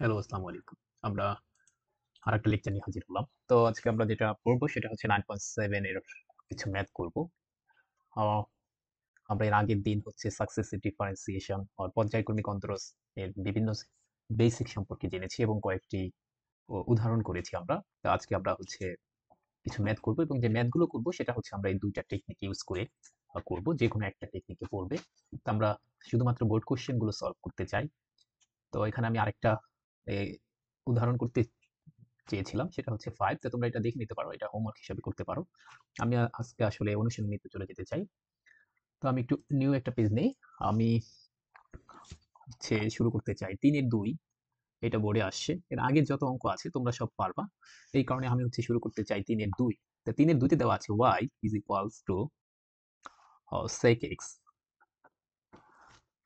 Hello, আসসালামু আলাইকুম। আমরা আরেকটা লেকচার নিয়ে হাজির হলাম। তো আজকে আমরা যেটা পড়বো সেটা হচ্ছে 9.7 এর কিছু ম্যাথ করব। আ আমরা এর আগের দিন হচ্ছে সাকসেসিভ ডিফারেন্সিয়েশন আর পর্যায়ক্রমিক অন্তরজ এর বিভিন্ন বেসিক সম্পর্কে জেনেছি এবং কয়েকটি উদাহরণ করেছি আমরা। তো আজকে আমরা হচ্ছে কিছু ম্যাথ করব এবং যে ম্যাথগুলো করব সেটা হচ্ছে আমরা এই ২ টা টেকনিক ইউজ করে করব। যেকোনো একটা টেকনিকে পড়বে। তো আমরা শুধুমাত্র বোর্ড কোয়েশ্চেন গুলো সলভ করতে চাই। তো এখানে আমি আরেকটা এ উদাহরণ করতে চেয়েছিলাম সেটা হচ্ছে 5। তো তোমরা এটা দেখে নিতে পারো। এটা হোমওয়ার্ক হিসেবে করতে পারো। আমি আজকে আসলে অনুশীলনীতে চলে যেতে চাই। তো আমি একটু নিউ একটা পেজ নেই। আমি হচ্ছে শুরু করতে চাই ৩ এর ২। এটা বোর্ডে আসছে। এর আগের যত অঙ্ক আছে তোমরা সব পারবা। এই কারণে আমি হচ্ছে শুরু করতে চাই ৩ এর ২। তো ৩ এর ২ তে দেওয়া আছে y sec x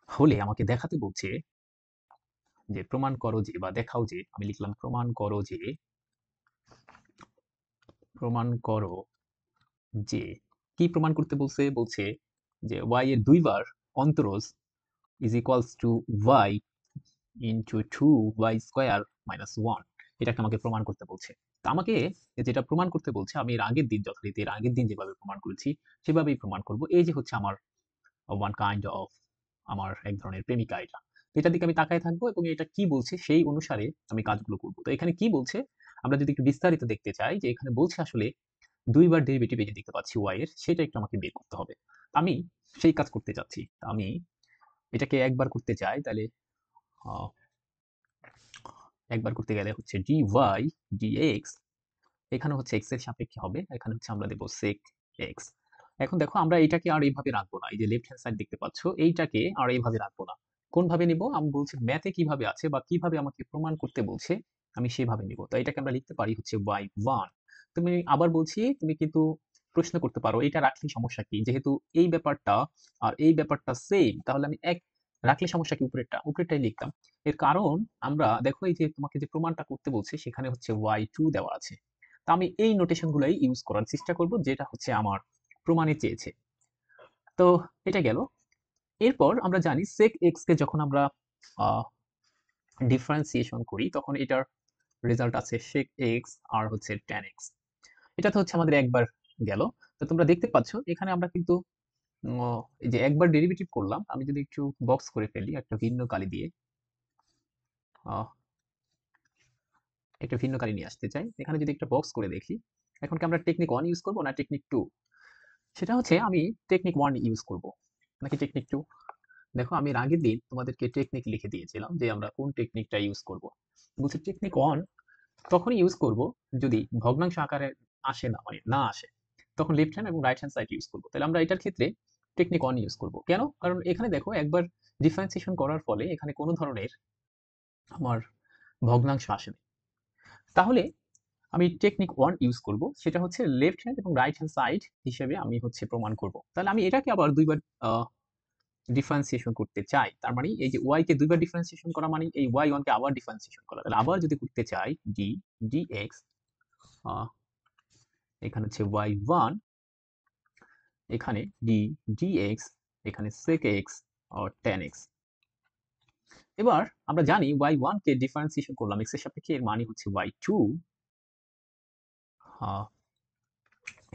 হলে আমাকে দেখাতে বলছে যে প্রমাণ করো যে বা দেখাও যে আমি লিখলাম প্রমাণ করো যে কি প্রমাণ করতে বলছে? বলছে যে y এর ২ বার অন্তরজ is equals to y into 2y square minus 1 এটাকে আমাকে প্রমাণ করতে বলছে। তো আমাকে যেটা প্রমাণ করতে বলছে আমি এর আগের দিন যথারীতি এর আগের দিন যেভাবে প্রমাণ করেছি সেভাবেই প্রমাণ করব। এই যে হচ্ছে আমার one kind of আমার এক ধরনের প্রেমিকা এটা। তো এটার দিকে আমি তাকায় থাকবো এবং এটা কি বলছে সেই অনুসারে আমি কাজগুলো করব। তো এখানে কি বলছে আমরা যদি একটু বিস্তারিত দেখতে চাই যে এখানে বলছে আসলে ২ বার ডেরিভেটিভ এই যে দেখতে পাচ্ছি y এর সেটা একটু আমাকে বের করতে হবে। আমি সেই কাজ করতে চাচ্ছি। আমি এটাকে একবার করতে চাই তাহলে আ একবার করতে গেলে হচ্ছে dy dx এখানে হচ্ছে x এর সাপেক্ষে হবে। এখানে হচ্ছে আমরা দেব sec x। এখন দেখো আমরা এটাকে আর এইভাবে রাখবো না। এই যে লেফট হ্যান্ড সাইড দেখতে পাচ্ছ এইটাকে আর এইভাবে রাখবো না। কোন ভাবে নিব? আমি বলছি ম্যাথে কিভাবে আছে বা কিভাবে আমাকে প্রমাণ করতে বলছে আমি সেভাবে নিব। তো এটাকে আমরা লিখতে পারি হচ্ছে y1। তুমি আবার বলছি তুমি কিন্তু প্রশ্ন করতে পারো এটা রাখলে সমস্যা কি? যেহেতু এই ব্যাপারটা আর এই ব্যাপারটা সেম তাহলে আমি এক রাখলে সমস্যা কি উপরেরটা? উপরেরটাই লিখতাম। এর কারণ আমরা দেখো এই যে তোমাকে যে প্রমাণটা করতে বলছে সেখানে হচ্ছে y2 দেওয়া আছে। তো আমি এই নোটেশন গুলাই ইউজ করার চেষ্টা করব যেটা হচ্ছে আমার প্রমাণে চেয়েছে। তো এটা গেল। এরপর আমরা জানি sec x কে যখন আমরা ডিফারেন্সিয়েশন করি তখন এটার রেজাল্ট আছে sec x আর হচ্ছে tan x। এটা তো হচ্ছে আমাদের একবার গেল। তো তোমরা দেখতে পাচ্ছ এখানে আমরা কিন্তু এই যে একবার ডেরিভেটিভ করলাম আমি যদি একটু বক্স করে ফেলি একটা ভিন্ন কালি দিয়ে আহ, একটা ভিন্ন কালি নিয়ে আসতে চাই এখানে যদি একটা বক্স করে দেখি এখন কি আমরা টেকনিক 1 ইউজ করব না টেকনিক 2? সেটা হচ্ছে আমি টেকনিক 1 ইউজ করব নাকি টেকনিক 2। দেখো আমি এর আগের দিন তোমাদেরকে টেকনিক লিখে দিয়েছিলাম যে আমরা কোন টেকনিকটা ইউজ করব। বলছি টেকনিক 1 তখনই ইউজ করব যদি ভগ্নাংশ আকারে আসে না মানে না আসে তখন লেফট হ্যান্ড এবং রাইট হ্যান্ড সাইড ইউজ করব। তাহলে আমরা এটার ক্ষেত্রে টেকনিক 1 ইউজ করব। কেন? কারণ এখানে দেখো একবার ডিফারেন্সিয়েশন করার ফলে এখানে কোনো ধরনের আমার ভগ্নাংশ আসে না। তাহলে আমি টেকনিক 1 ইউজ করব সেটা হচ্ছে লেফট হ্যান্ড এবং রাইট হ্যান্ড সাইড হিসেবে আমি হচ্ছে প্রমাণ করব। তাহলে আমি এটাকে আবার দুইবার ডিফারেন্সিয়েশন করতে চাই তার মানে এই যে y কে দুইবার ডিফারেন্সিয়েশন করা মানে এই y1 কে আবার ডিফারেন্সিয়েশন করা। তাহলে আবার যদি করতে চাই d dx এখানে হচ্ছে y1 এখানে d dx এখানে sec x আর tan x। এবার আমরা জানি y1 কে ডিফারেন্সিয়েশন করলাম x এর সাপেক্ষে এর মানে হচ্ছে y2।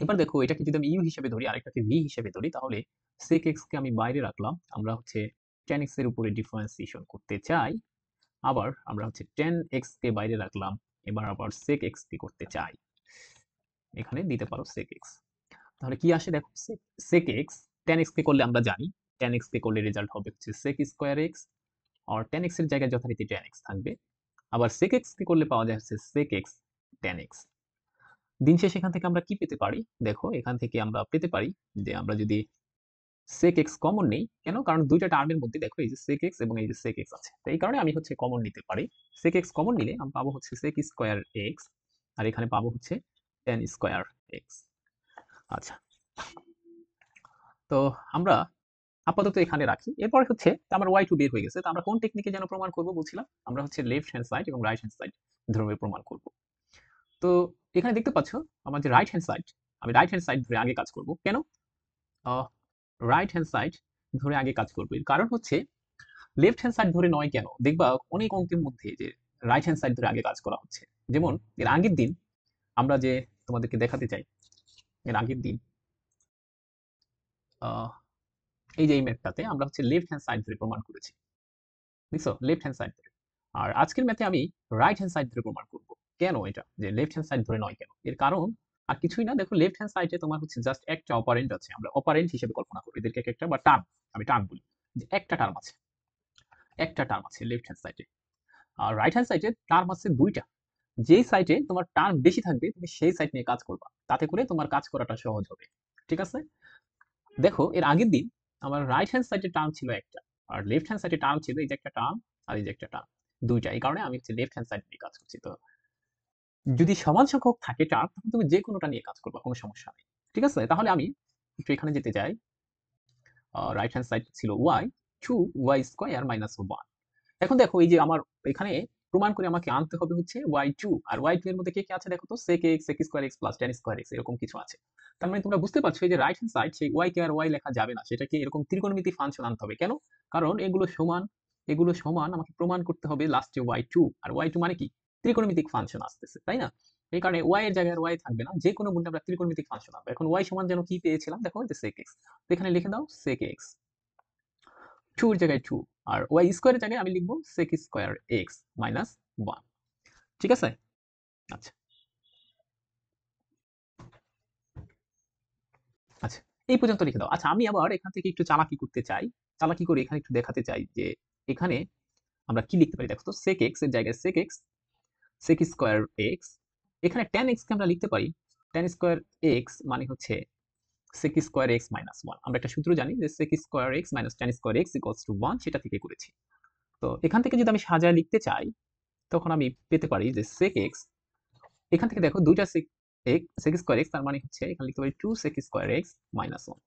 এবার দেখো এটাকে যদি আমি u হিসেবে ধরি আরেকটাকে v হিসেবে ধরি তাহলে sec x কে আমি বাইরে রাখলাম আমরা হচ্ছে tan x এর উপরে ডিফারেন্সিয়েশন করতে চাই। আবার আমরা হচ্ছে tan x কে বাইরে রাখলাম এবার আবার sec x কে করতে চাই এখানে দিতে পারো sec x। তাহলে কি আসে দেখো sec x tan x কে করলে আমরা জানি tan x কে করলে রেজাল্ট হবে হচ্ছে sec স্কয়ার x আর tan x এর জায়গায় যথারীতি tan x থাকবে। আবার sec x কে করলে পাওয়া যায় হচ্ছে sec x tan x। দিন শেষে এখান থেকে আমরা কি পেতে পারি? দেখো এখান থেকে আমরা পেতে পারি যে আমরা যদি sec x কমন নেই কেন? কারণ দুইটা টার্মের মধ্যে দেখো এই যে sec x এবং এই যে sec x আছে। তো এই কারণে আমি হচ্ছে কমন নিতে পারি। sec x কমন নিলে আমি পাবো হচ্ছে sec স্কয়ার x আর এখানে পাবো হচ্ছে tan স্কয়ার x। আচ্ছা। তো আমরা আপাতত এখানে রাখি। এরপর হচ্ছে আমার y2 বের হয়ে গেছে। তো আমরা কোন টেকনিকে যেন প্রমাণ করব বলছিলাম? আমরা হচ্ছে লেফট হ্যান্ড সাইড এবং রাইট হ্যান্ড সাইড ধরে প্রমাণ করব। তো এখানে দেখতে পাচ্ছ আমার যে রাইট হ্যান্ড সাইড আমি রাইট হ্যান্ড সাইড ধরে আগে কাজ করব। কেন? রাইট হ্যান্ড সাইড ধরে আগে কাজ করব। এর কারণ হচ্ছে লেফট হ্যান্ড সাইড ধরে নয় কেন? দেখবা অনেক অঙ্কের মধ্যে যে রাইট হ্যান্ড সাইড ধরে আগে কাজ করা হচ্ছে। যেমন এর আগের দিন আমরা যে তোমাদেরকে দেখাতে চাই, এর আগের দিন আহ, এই যে এই ম্যাথটাতে আমরা হচ্ছে লেফট হ্যান্ড সাইড ধরে প্রমাণ করেছি, বুঝছো, লেফট হ্যান্ড সাইড ধরে। আর আজকের ম্যাথে আমি রাইট হ্যান্ড সাইড ধরে প্রমাণ করব। কেন এটা যে লেফট হ্যান্ড সাইড ধরে নয় কেন, এর কারণ আর কিছুই না। দেখো লেফট হ্যান্ড সাইডে তোমার হচ্ছে জাস্ট একটা অপারেন্ট আছে, আমরা অপারেন্ট হিসেবে কল্পনা করি এদেরকে এক একটা, বা টার্ম, আমি টার্ম বলি, যে একটা টার্ম আছে, একটা টার্ম আছে লেফট হ্যান্ড সাইডে। আর রাইট হ্যান্ড সাইডে টার্ম আছে দুইটা। যেই সাইডে তোমার টার্ম বেশি থাকবে তুমি সেই সাইড নিয়ে কাজ করবা, তাতে করে তোমার কাজ করাটা সহজ হবে। ঠিক আছে, দেখো এর আগের দিন আমার রাইট হ্যান্ড সাইডে টার্ম ছিল একটা, আর লেফট হ্যান্ড সাইডে টার্ম ছিল এই যে একটা টার্ম আর এই যে একটা টার্ম, দুইটা। এই কারণে আমি হচ্ছে লেফট হ্যান্ড সাইড নিয়ে কাজ করছি। তো যদি সমান সংখ্যক থাকে টার্ম, তখন তুমি যে কোনোটা নিয়ে কাজ করবা, কোনো সমস্যা নেই। ঠিক আছে, তাহলে আমি একটু এখানে যেতে চাই। রাইট হ্যান্ড সাইড ছিল Y two Y square minus one. এখন দেখো এই যে আমার এখানে প্রমাণ করে আমাকে আনতে হবে হচ্ছে y2, আর y2 এর মধ্যে কে কে আছে দেখো তো, sec x sec square x plus tan square x এরকম কিছু আছে। তার মানে তোমরা বুঝতে পারছো এই যে রাইট হ্যান্ড সাইড সেই y কে আর y লেখা যাবে না, সেটাকে এরকম ত্রিকোণমিতিক ফাংশন আনতে হবে। কেন? কারণ এগুলো সমান, এগুলো সমান আমাকে প্রমাণ করতে হবে লাস্টে y2, আর y2 মানে কি ত্রিকোণমিতিক ফাংশন আসতেছে, তাই না? এই কারণে y এর জায়গায় y থাকবে না, যে কোনো মূল্যে আমরা ত্রিকোণমিতিক ফাংশন আনবো। এখন y সমান যেন কি পেয়েছিলাম দেখো, যে sec x, তো এখানে লিখে দাও sec x, 2 এর জায়গায় 2, আর y স্কয়ারের জায়গায় আমি লিখবো sec স্কয়ার x মাইনাস 1। ঠিক আছে, আচ্ছা আচ্ছা, এই পর্যন্ত লিখে দাও। আচ্ছা, আমি আবার এখান থেকে একটু চালাকি করতে চাই, চালাকি করে এখানে একটু দেখাতে চাই যে এখানে আমরা কি লিখতে পারি। দেখো তো sec x এর জায়গায় sec x, sec square x, এখানে tan x কে আমরা লিখতে পারি tan স্কয়ার x মানে হচ্ছে sec স্কয়ার x মাইনাস 1। আমরা একটা সূত্র জানি যে sec square x minus tan square x equals two 1, সেটা থেকে করেছি। তো এখান থেকে যদি আমি সাজায় লিখতে চাই, তখন আমি পেতে পারি যে sec x, এখান থেকে দেখো দুইটা sec স্কয়ার x, তার মানে হচ্ছে এখানে লিখতে পারি 2 sec স্কয়ার x মাইনাস 1।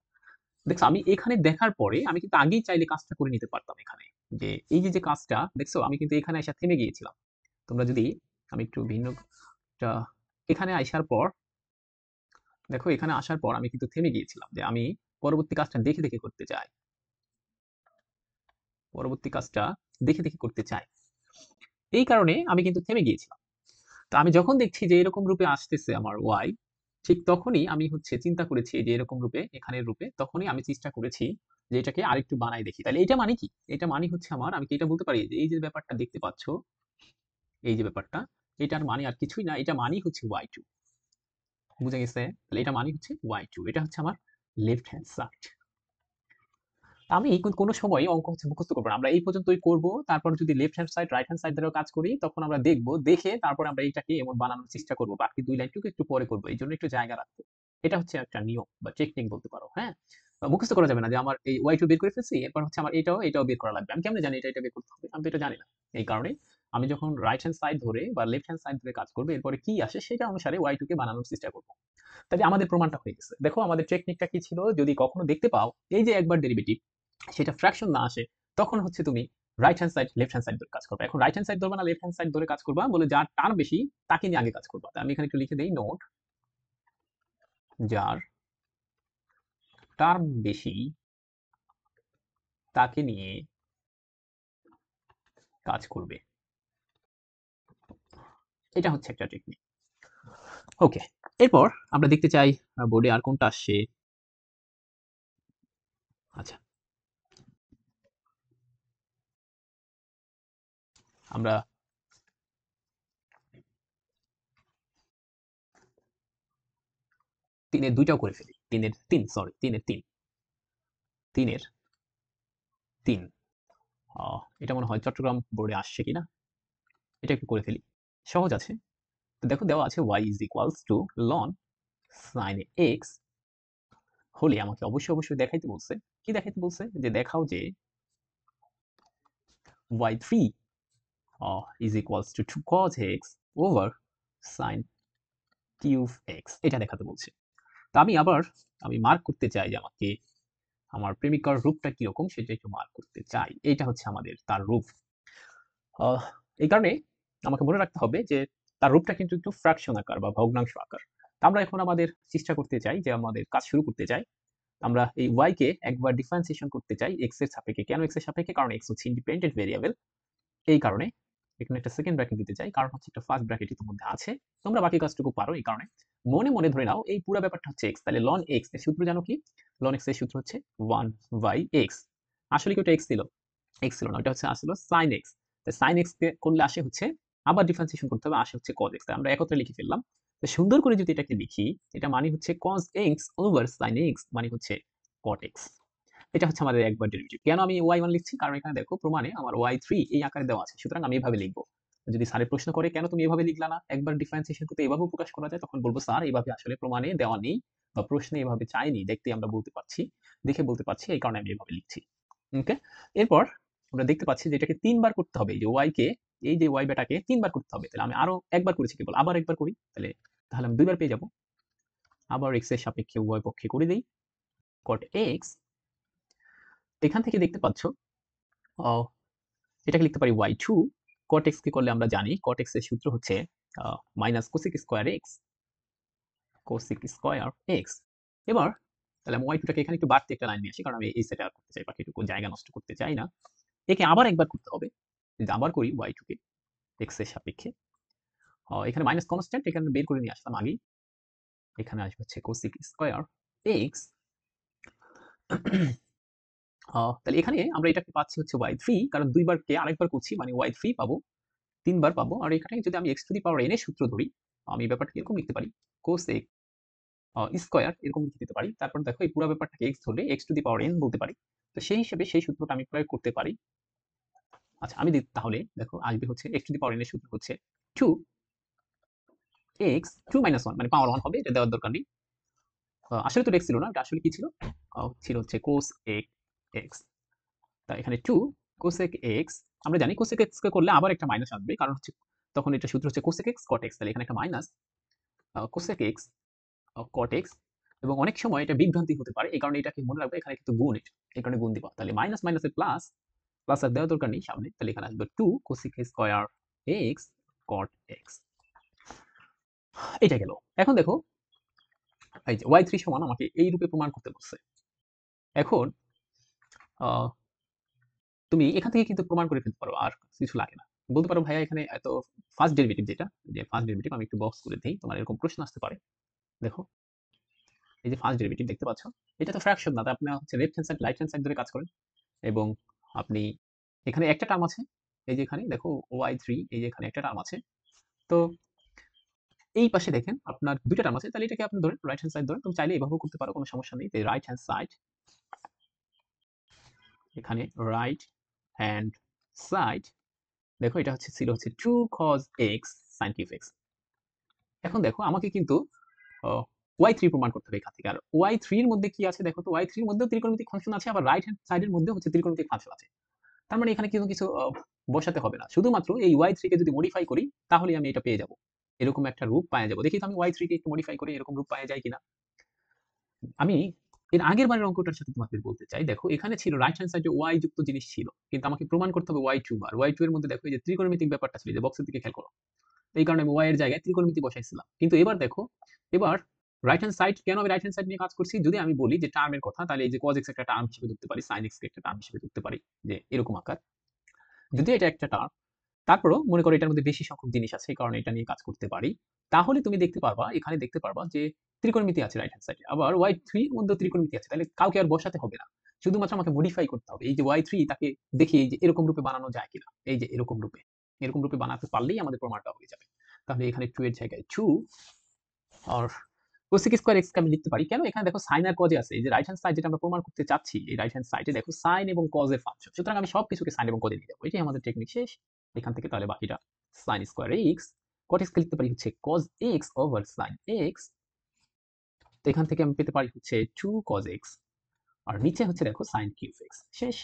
দেখছো আমি এখানে দেখার পরে আমি কিন্তু আগেই চাইলে কাজটা করে নিতে পারতাম এখানে, যে এই যে যে কাজটা দেখছো আমি কিন্তু এখানে এসে থেমে গিয়েছিলাম। তোমরা যদি আমি একটু ভিন্ন এখানে আসার পর দেখো, এখানে আসার পর আমি কিন্তু থেমে গিয়েছিলাম, যে আমি পরবর্তী কাজটা দেখে দেখে করতে চাই, পরবর্তী কাজটা দেখে দেখে করতে চাই, এই কারণে আমি কিন্তু থেমে গিয়েছিলাম। তো আমি যখন দেখছি যে এরকম রূপে আসতেছে আমার ওয়াই, ঠিক তখনই আমি হচ্ছে চিন্তা করেছি যে এরকম রূপে, এখানের রূপে, তখনই আমি চেষ্টা করেছি যে এটাকে আরেকটু বানাই দেখি। তাহলে এটা মানে কি, এটা মানে হচ্ছে আমার, আমি কি এটা বলতে পারি যে এই যে ব্যাপারটা দেখতে পাচ্ছ, এই যে ব্যাপারটা, এটার মানে আর কিছুই না, এটা মানে হচ্ছে y2। বুঝে গেছে? তাহলে এটা মানে হচ্ছে y2, এটা হচ্ছে আমার লেফট হ্যান্ড সাইড। আমি কোনো সময় অঙ্ক হচ্ছে মুখস্থ করবো না, আমরা এই পর্যন্তই করব। তারপর যদি left hand side right hand side ধরেও কাজ করি, তখন আমরা দেখবো, দেখে তারপর আমরা এইটাকে এমন বানানোর চেষ্টা করবো। বাকি দুই লাইনটুকু একটু পরে করবো, এই জন্য একটু জায়গা রাখবো। এটা হচ্ছে একটা নিয়ম বা টেকনিক বলতে পারো, হ্যাঁ। মুখস্থ করা যাবে না যে আমার এই y2 বের করে ফেলছি, এরপর হচ্ছে আমার এটাও এটাও বের করা লাগবে। আমি কেমনে জানি এটা এটা বের করতে হবে? আমি তো এটা জানি না। এই কারণে আমি যখন রাইট হ্যান্ড সাইড ধরে বা লেফট হ্যান্ড সাইড ধরে কাজ করবো, এরপরে কি আসে সেটা অনুসারে y2 কে বানানোর চেষ্টা করবো। তাহলে আমাদের প্রমাণটা হয়ে গেছে। দেখো আমাদের টেকনিকটা কি ছিল, যদি কখনো দেখতে পাও এই যে একবার ডেরিভেটিভ সেটা ফ্র্যাকশন না আসে, তখন হচ্ছে তুমি right hand side left hand side ধরে কাজ করবে। এখন রাইট হ্যান্ড সাইড ধরবে না লেফট হ্যান্ড সাইড ধরে কাজ করবা, বলে যার টার্ম বেশি তাকে নিয়ে আগে কাজ করবা। আমি এখানে একটু লিখে দেই নোট, যার টার্ম বেশি তাকে নিয়ে কাজ করবে, এটা হচ্ছে একটা টেকনিক। ওকে, এরপর আমরা দেখতে চাই বোর্ডে আর কোনটা আসছে। আচ্ছা, আমরা তিনের দুইটাও করে ফেলি, তিনের তিন, সরি তিনের তিন, তিনের তিন। এটা মনে হয় চট্টগ্রাম বোর্ডে আসছে কিনা, এটা একটু করে ফেলি, সহজ আছে। তো দেখো দেওয়া আছে y is equals to ln sin x, হলে আমাকে অবশ্যই অবশ্যই দেখাইতে বলছে। কি দেখাইতে বলছে? যে দেখাও যে y3 is equals to 2 cos x over sin cube x, এটা দেখাতে বলছে। তা আমি আবার আমি মার্ক করতে চাই যে আমাকে আমার প্রেমিকার রূপটা কিরকম সেটা একটু মার্ক করতে চাই। এইটা হচ্ছে আমাদের তার রূপ। আহ, এই কারণে আমাকে মনে রাখতে হবে যে তার রূপটা কিন্তু একটু ফ্র্যাকশন আকার বা ভগ্নাংশ আকার। তা আমরা এখন আমাদের চেষ্টা করতে চাই যে আমাদের কাজ শুরু করতে চাই। আমরা এই y কে একবার ডিফারেন্সিয়েশন করতে চাই x এর সাপেক্ষে। কেন x এর সাপেক্ষে? কারণ x হচ্ছে ইন্ডিপেন্ডেন্ট ভেরিয়েবল, এই কারণে এখানে একটা সেকেন্ড ব্র্যাকেট দিতে চাই, কারণ হচ্ছে একটা ফার্স্ট ব্র্যাকেট ইতিমধ্যে আছে। তোমরা বাকি কাজটুকু পারো, এই কারণে মনে মনে ধরে নাও এই পুরো ব্যাপারটা হচ্ছে এক্স। তাহলে লন এক্স এর সূত্র জানো কি? লন এক্স এর সূত্র হচ্ছে 1/x। আসলে কি ওটা এক্স ছিল? এক্স ছিল না, ওটা হচ্ছে আসলে sin x। তাই sin x কে করলে আসে হচ্ছে, আবার ডিফারেন্সিয়েশন করতে হবে, আসে হচ্ছে cos x। তাই আমরা একত্রে লিখে ফেললাম। তো সুন্দর করে যদি এটাকে লিখি, এটা মানে হচ্ছে cos x over sin x মানে হচ্ছে cot x। এটা হচ্ছে আমাদের একবার ডেরিভেটিভ। কেন আমি y1 লিখছি? কারণ এখানে দেখো প্রমাণে আমার y3 এই আকারে দেওয়া আছে, সুতরাং আমি এভাবে লিখবো। যদি স্যারের প্রশ্ন করে কেন তুমি এভাবে লিখলা না, একবার ডিফারেন্সিয়েশন করতে এভাবেও প্রকাশ করা যায়, তখন বলবো স্যার এইভাবে আসলে প্রমাণে দেওয়া নেই বা প্রশ্নে এভাবে চাইনি, দেখতে আমরা বলতে পারছি, দেখে বলতে পারছি, এই কারণে আমি এভাবে লিখছি। ওকে, এরপর আমরা দেখতে পাচ্ছি যে এটাকে 3 বার করতে হবে। এই যে y কে, এই যে y বেটাকে 3 বার করতে হবে। তাহলে আমি আরো একবার করেছি কেবল, আবার একবার করি, তাহলে তাহলে আমি 2 বার পেয়ে যাব। আবার x এর সাপেক্ষে উভয় পক্ষে করে দেই cot x। এখান থেকে দেখতে পাচ্ছ এটাকে লিখতে পারি y2। cot x কে করলে আমরা জানি cot x এর সূত্র হচ্ছে minus cosec square x, cosec square x। এবার তাহলে আমি y2 টাকে এখানে একটু বাড়তি একটা লাইন নিয়ে আসি, কারণ আমি এই সেটে আর করতে চাই, বাকিটুকু জায়গা নষ্ট করতে চাই না। একে আবার একবার করতে হবে। যদি আবার করি y2 কে x এর সাপেক্ষে, এখানে মাইনাস কনস্ট্যান্ট এখানে বের করে নিয়ে আসলাম আগেই। এখানে আসবে হচ্ছে cosec স্কয়ার x। তাহলে এখানে আমরা এটাকে পাচ্ছি হচ্ছে y3, কারণ দুইবার কে আরেকবার করছি মানে y3 পাবো, 3 বার পাবো। আর এখানে যদি আমি x two the power n এর সূত্র ধরি, আমি ব্যাপারটা এরকম লিখতে পারি, cosec স্কয়ার এরকম লিখে দিতে পারি। তারপর দেখো এই পুরো ব্যাপারটাকে x ধরলে x two the power n বলতে পারি। তো সেই হিসেবে সেই সূত্রটা আমি প্রয়োগ করতে পারি। আচ্ছা, আমি তাহলে দেখো আসবে হচ্ছে x two the power n এর সূত্র হচ্ছে 2x 2 - 1 মানে পাওয়ার 1 হবে, এটা দেওয়ার দরকার নেই। আসলে তো x ছিল না, এটা আসলে কি ছিল? ছিল হচ্ছে cosec x। তা এখানে 2 cosec x। আমরা জানি cosec x কে করলে আবার একটা মাইনাস আসবে, কারণ হচ্ছে তখন এটা সূত্র হচ্ছে cosec x cot x। তাহলে এখানে একটা minus cosec x cot x। এবং অনেক সময় এটা বিভ্রান্তি হতে পারে, এই কারণে এটাকে মনে রাখবে, এখানে কিন্তু গুণ, এটা এই কারণে গুণ দিবা। তাহলে মাইনাস মাইনাসের প্লাস, প্লাস আর দেওয়ার দরকার নেই সামনে। তাহলে এখানে আসবে 2 cosec square x cot x। এটা গেল। এখন দেখো এই যে y3 সমান আমাকে এই রূপে প্রমাণ করতে বলছে। এখন তুমি এখান থেকে কিন্তু প্রমাণ করে ফেলতে পারো, আর কিছু লাগে না। বলতে পারো ভাইয়া এখানে এত ফার্স্ট ডেরিভেটিভ, যেটা যে ফার্স্ট ডেরিভেটিভ, আমি একটু বক্স করে দেই, তোমার এরকম প্রশ্ন আসতে পারে। দেখো এই যে ফার্স্ট ডেরিভেটিভ দেখতে পাচ্ছ, এটা তো ফ্র্যাকশন না, আপনি হচ্ছে left hand side right hand side ধরে কাজ করেন। এবং আপনি এখানে একটা টার্ম আছে, এই যে এখানে দেখো y3, এই যে এখানে একটা টার্ম আছে। তো এই পাশে দেখেন আপনার দুইটা টার্ম আছে, তাহলে এটাকে আপনি ধরেন রাইট হ্যান্ড সাইড ধরেন। তুমি চাইলে এভাবেও করতে পারো, কোনো সমস্যা নেই। রাইট হ্যান্ড সাইড, এখানে রাইট হ্যান্ড সাইড, দেখো এটা হচ্ছে ছিল হচ্ছে 2 cos x sin cube x। এখন দেখো আমাকে কিন্তু y3 প্রমাণ করতে হবে এখান থেকে। আর y3 এর মধ্যে কি আছে দেখো তো, y3 এর মধ্যেও ত্রিকোণমিতিক ফাংশন আছে, আবার রাইট হ্যান্ড সাইডের মধ্যে হচ্ছে ত্রিকোণমিতিক ফাংশন আছে। তার মানে এখানে কিন্তু কিছু বসাতে হবে না, শুধুমাত্র এই y3 কে যদি মডিফাই করি তাহলে আমি এটা পেয়ে যাব, এরকম একটা রূপ পাওয়া যাব। দেখি তো আমি y3 কে একটু মডিফাই করে এরকম রূপ পাওয়া যায় কিনা। আমি এর আগের বারের অঙ্কটার সাথে তোমাদের বলতে চাই, দেখো এখানে ছিল রাইট হ্যান্ড সাইডে y যুক্ত জিনিস ছিল, কিন্তু আমাকে প্রমাণ করতে হবে y2 বার। y2 এর মধ্যে দেখো এই যে ত্রিকোণমিতিক ব্যাপারটা ছিল, যে বক্সের দিকে খেয়াল করো, এই কারণে আমি y এর জায়গায় ত্রিকোণমিতি বসাইছিলাম। কিন্তু এবার দেখো, এবার রাইট হ্যান্ড সাইড, কেন আমি রাইট হ্যান্ড সাইড নিয়ে কাজ করছি, যদি আমি বলি যে টার্মের কথা, তাহলে এই যে cos x একটা টার্ম হিসেবে ধরতে পারি, sin x কে একটা টার্ম হিসেবে ধরতে পারি, যে এরকম আকার। যদি এটা একটা টার্ম, তারপরও মনে করো এটার মধ্যে বেশি সংখ্যক জিনিস আছে, এই কারণে এটা নিয়ে কাজ করতে পারি। তাহলে তুমি দেখতে পারবা, এখানে দেখতে পারবা যে ত্রিকোণমিতি আছে রাইট হ্যান্ড সাইডে, আবার y3 এর মধ্যে ত্রিকোণমিতি আছে। তাহলে কাউকে আর বসাতে হবে না, শুধুমাত্র আমাকে মডিফাই করতে হবে। এই যে y3 তাকে দেখি এই যে এরকম রূপে বানানো যায় কিনা, এই যে এরকম রূপে, এরকম রূপে বানাতে পারলেই আমাদের প্রমাণটা হয়ে যাবে। তাহলে এখানে 2 এর জায়গায় 2 আর cosec স্কয়ার x কে আমি লিখতে পারি। কেন? এখানে দেখো sin আর cos আছে, এই যে রাইট হ্যান্ড সাইড যেটা আমরা প্রমাণ করতে চাচ্ছি, এই রাইট হ্যান্ড সাইডে দেখো sin এবং cos এর ফাংশন, সুতরাং আমি সবকিছুকে sin এবং cos এ নিয়ে যাবো, এটাই আমাদের টেকনিক শেষ এখান থেকে। তাহলে বাকিটা sin square x, cot x কে লিখতে পারি হচ্ছে cos x over sin x। তো এখান থেকে আমি পেতে পারি হচ্ছে 2 cos x, আর নিচে হচ্ছে দেখো sin cube x। শেষ।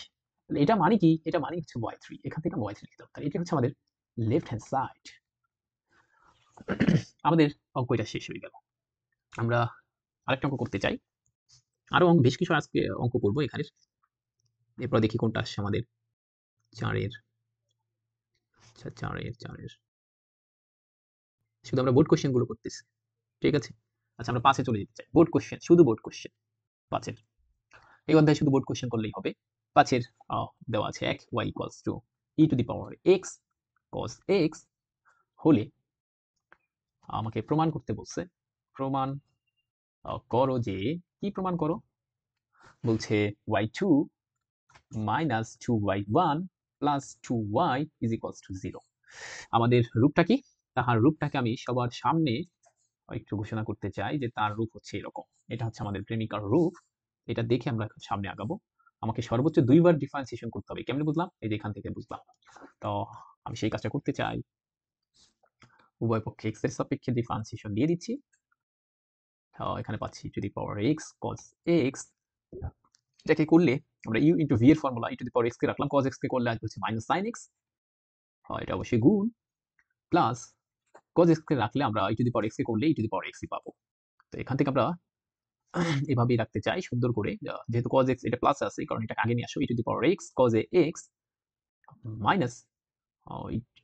তাহলে এটা মানে কি? এটা মানে হচ্ছে y3, এখান থেকে আমি y3 লিখতে পারি। তাহলে এটা হচ্ছে আমাদের লেফট হ্যান্ড সাইড। আমাদের অঙ্ক এটা শেষ হয়ে গেল। আমরা আরেকটা অঙ্ক করতে চাই, আরো বেশ কিছু আজকে অঙ্ক করবো এখানে। এরপর দেখি কোনটা আসছে আমাদের। 4 এর, আচ্ছা 4 এর শুধু আমরা বোর্ড কোশ্চেন গুলো করতেছি, ঠিক আছে। আচ্ছা আমরা 5-এ চলে যেতে চাই, বোর্ড কোশ্চেন, শুধু বোর্ড কোশ্চেন 5-এর। এই অধ্যায়ে শুধু বোর্ড কোশ্চেন করলেই হবে। 5-এর দেওয়া আছে 1 y = e to the power x cos x হলে আমাকে প্রমাণ করতে বলছে। প্রমাণ করো যে, কি প্রমাণ করো? বলছে y2 minus 2y1 plus 2y is equals to 0। আমাদের রূপটা কি? তাহার রূপটাকে আমি সবার সামনে একটু ঘোষণা করতে চাই যে তার রূপ হচ্ছে এরকম। এটা হচ্ছে আমাদের প্রেমিকার রূপ। এটা দেখে আমরা এখন সামনে আগাবো। আমাকে সর্বোচ্চ ২ বার ডিফারেন্সিয়েশন করতে হবে। কেমনে বুঝলাম? এই যে এখান থেকে বুঝলাম। তো আমি সেই কাজটা করতে চাই। উভয় পক্ষে x এর সাপেক্ষে ডিফারেন্সিয়েশন দিয়ে দিচ্ছি। এখানে পাচ্ছি e to the power x cos x। এটাকে করলে আমরা u into v এর formula e to the power x কে রাখলাম, cos x কে করলে আসবে হচ্ছে minus sin x। এটা অবশ্যই গুণ প্লাস cos x কে রাখলে আমরা e to the power x কে করলে e to the power x ই পাবো। তো এখান থেকে আমরা এভাবেই রাখতে চাই সুন্দর করে, যেহেতু cos x এটা প্লাস আছে কারণ এটাকে আগে নিয়ে আসো, e to the power x cos x minus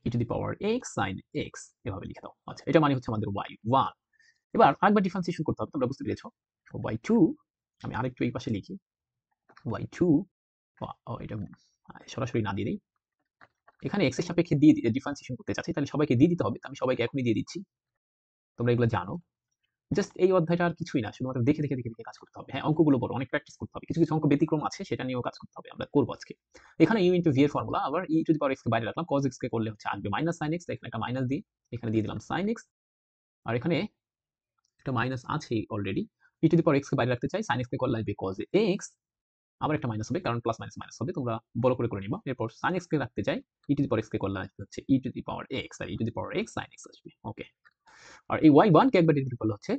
e to the power x sin x এভাবে লিখে দাও। আচ্ছা, এটা মানে হচ্ছে আমাদের y1। এবার আরেকবার ডিফারেন্সিয়েশন করতে হবে, তোমরা বুঝতে পেরেছো। y2 আমি আরেকটু এই পাশে লিখি, y2 এটা সরাসরি না দিয়ে দিই, এখানে x এর সাপেক্ষে দিয়ে ডিফারেন্সিয়েশন করতে চাচ্ছি, তাহলে সবাইকে দিয়ে দিতে হবে। আমি সবাইকে এখনই দিয়ে দিচ্ছি, তোমরা এগুলো জানো। জাস্ট এই অধ্যায়টা আর কিছুই না, শুধুমাত্র দেখে দেখে দেখে দেখে কাজ করতে হবে। হ্যাঁ, অঙ্কগুলো বড়, অনেক প্র্যাকটিস করতে হবে। কিছু কিছু অঙ্ক ব্যতিক্রম আছে, সেটা নিয়েও কাজ করতে হবে, আমরা করবো আজকে। এখানে u ইন্টু v এর ফর্মুলা, আবার e to the power x কে বাইরে রাখলাম, cos x কে করলে হচ্ছে আসবে মাইনাস sin x, এখানে একটা মাইনাস দিই, এখানে দিয়ে দিলাম sin x, আর এখানে একটা মাইনাস আছেই already. e to the power x কে বাইরে রাখতে চাই, sin x কে করলে আসবে cos x, আবার একটা মাইনাস হবে কারণ প্লাস মাইনাস মাইনাস হবে, তোমরা বড় করে করে নিবা। এরপর sin x কে রাখতে চাই, e to the power x কে করলে আসবে হচ্ছে e to the power x, আর e to the power x sin x আসবে। ওকে, আর এই y1 কে একবার ডিভাইড করলে হচ্ছে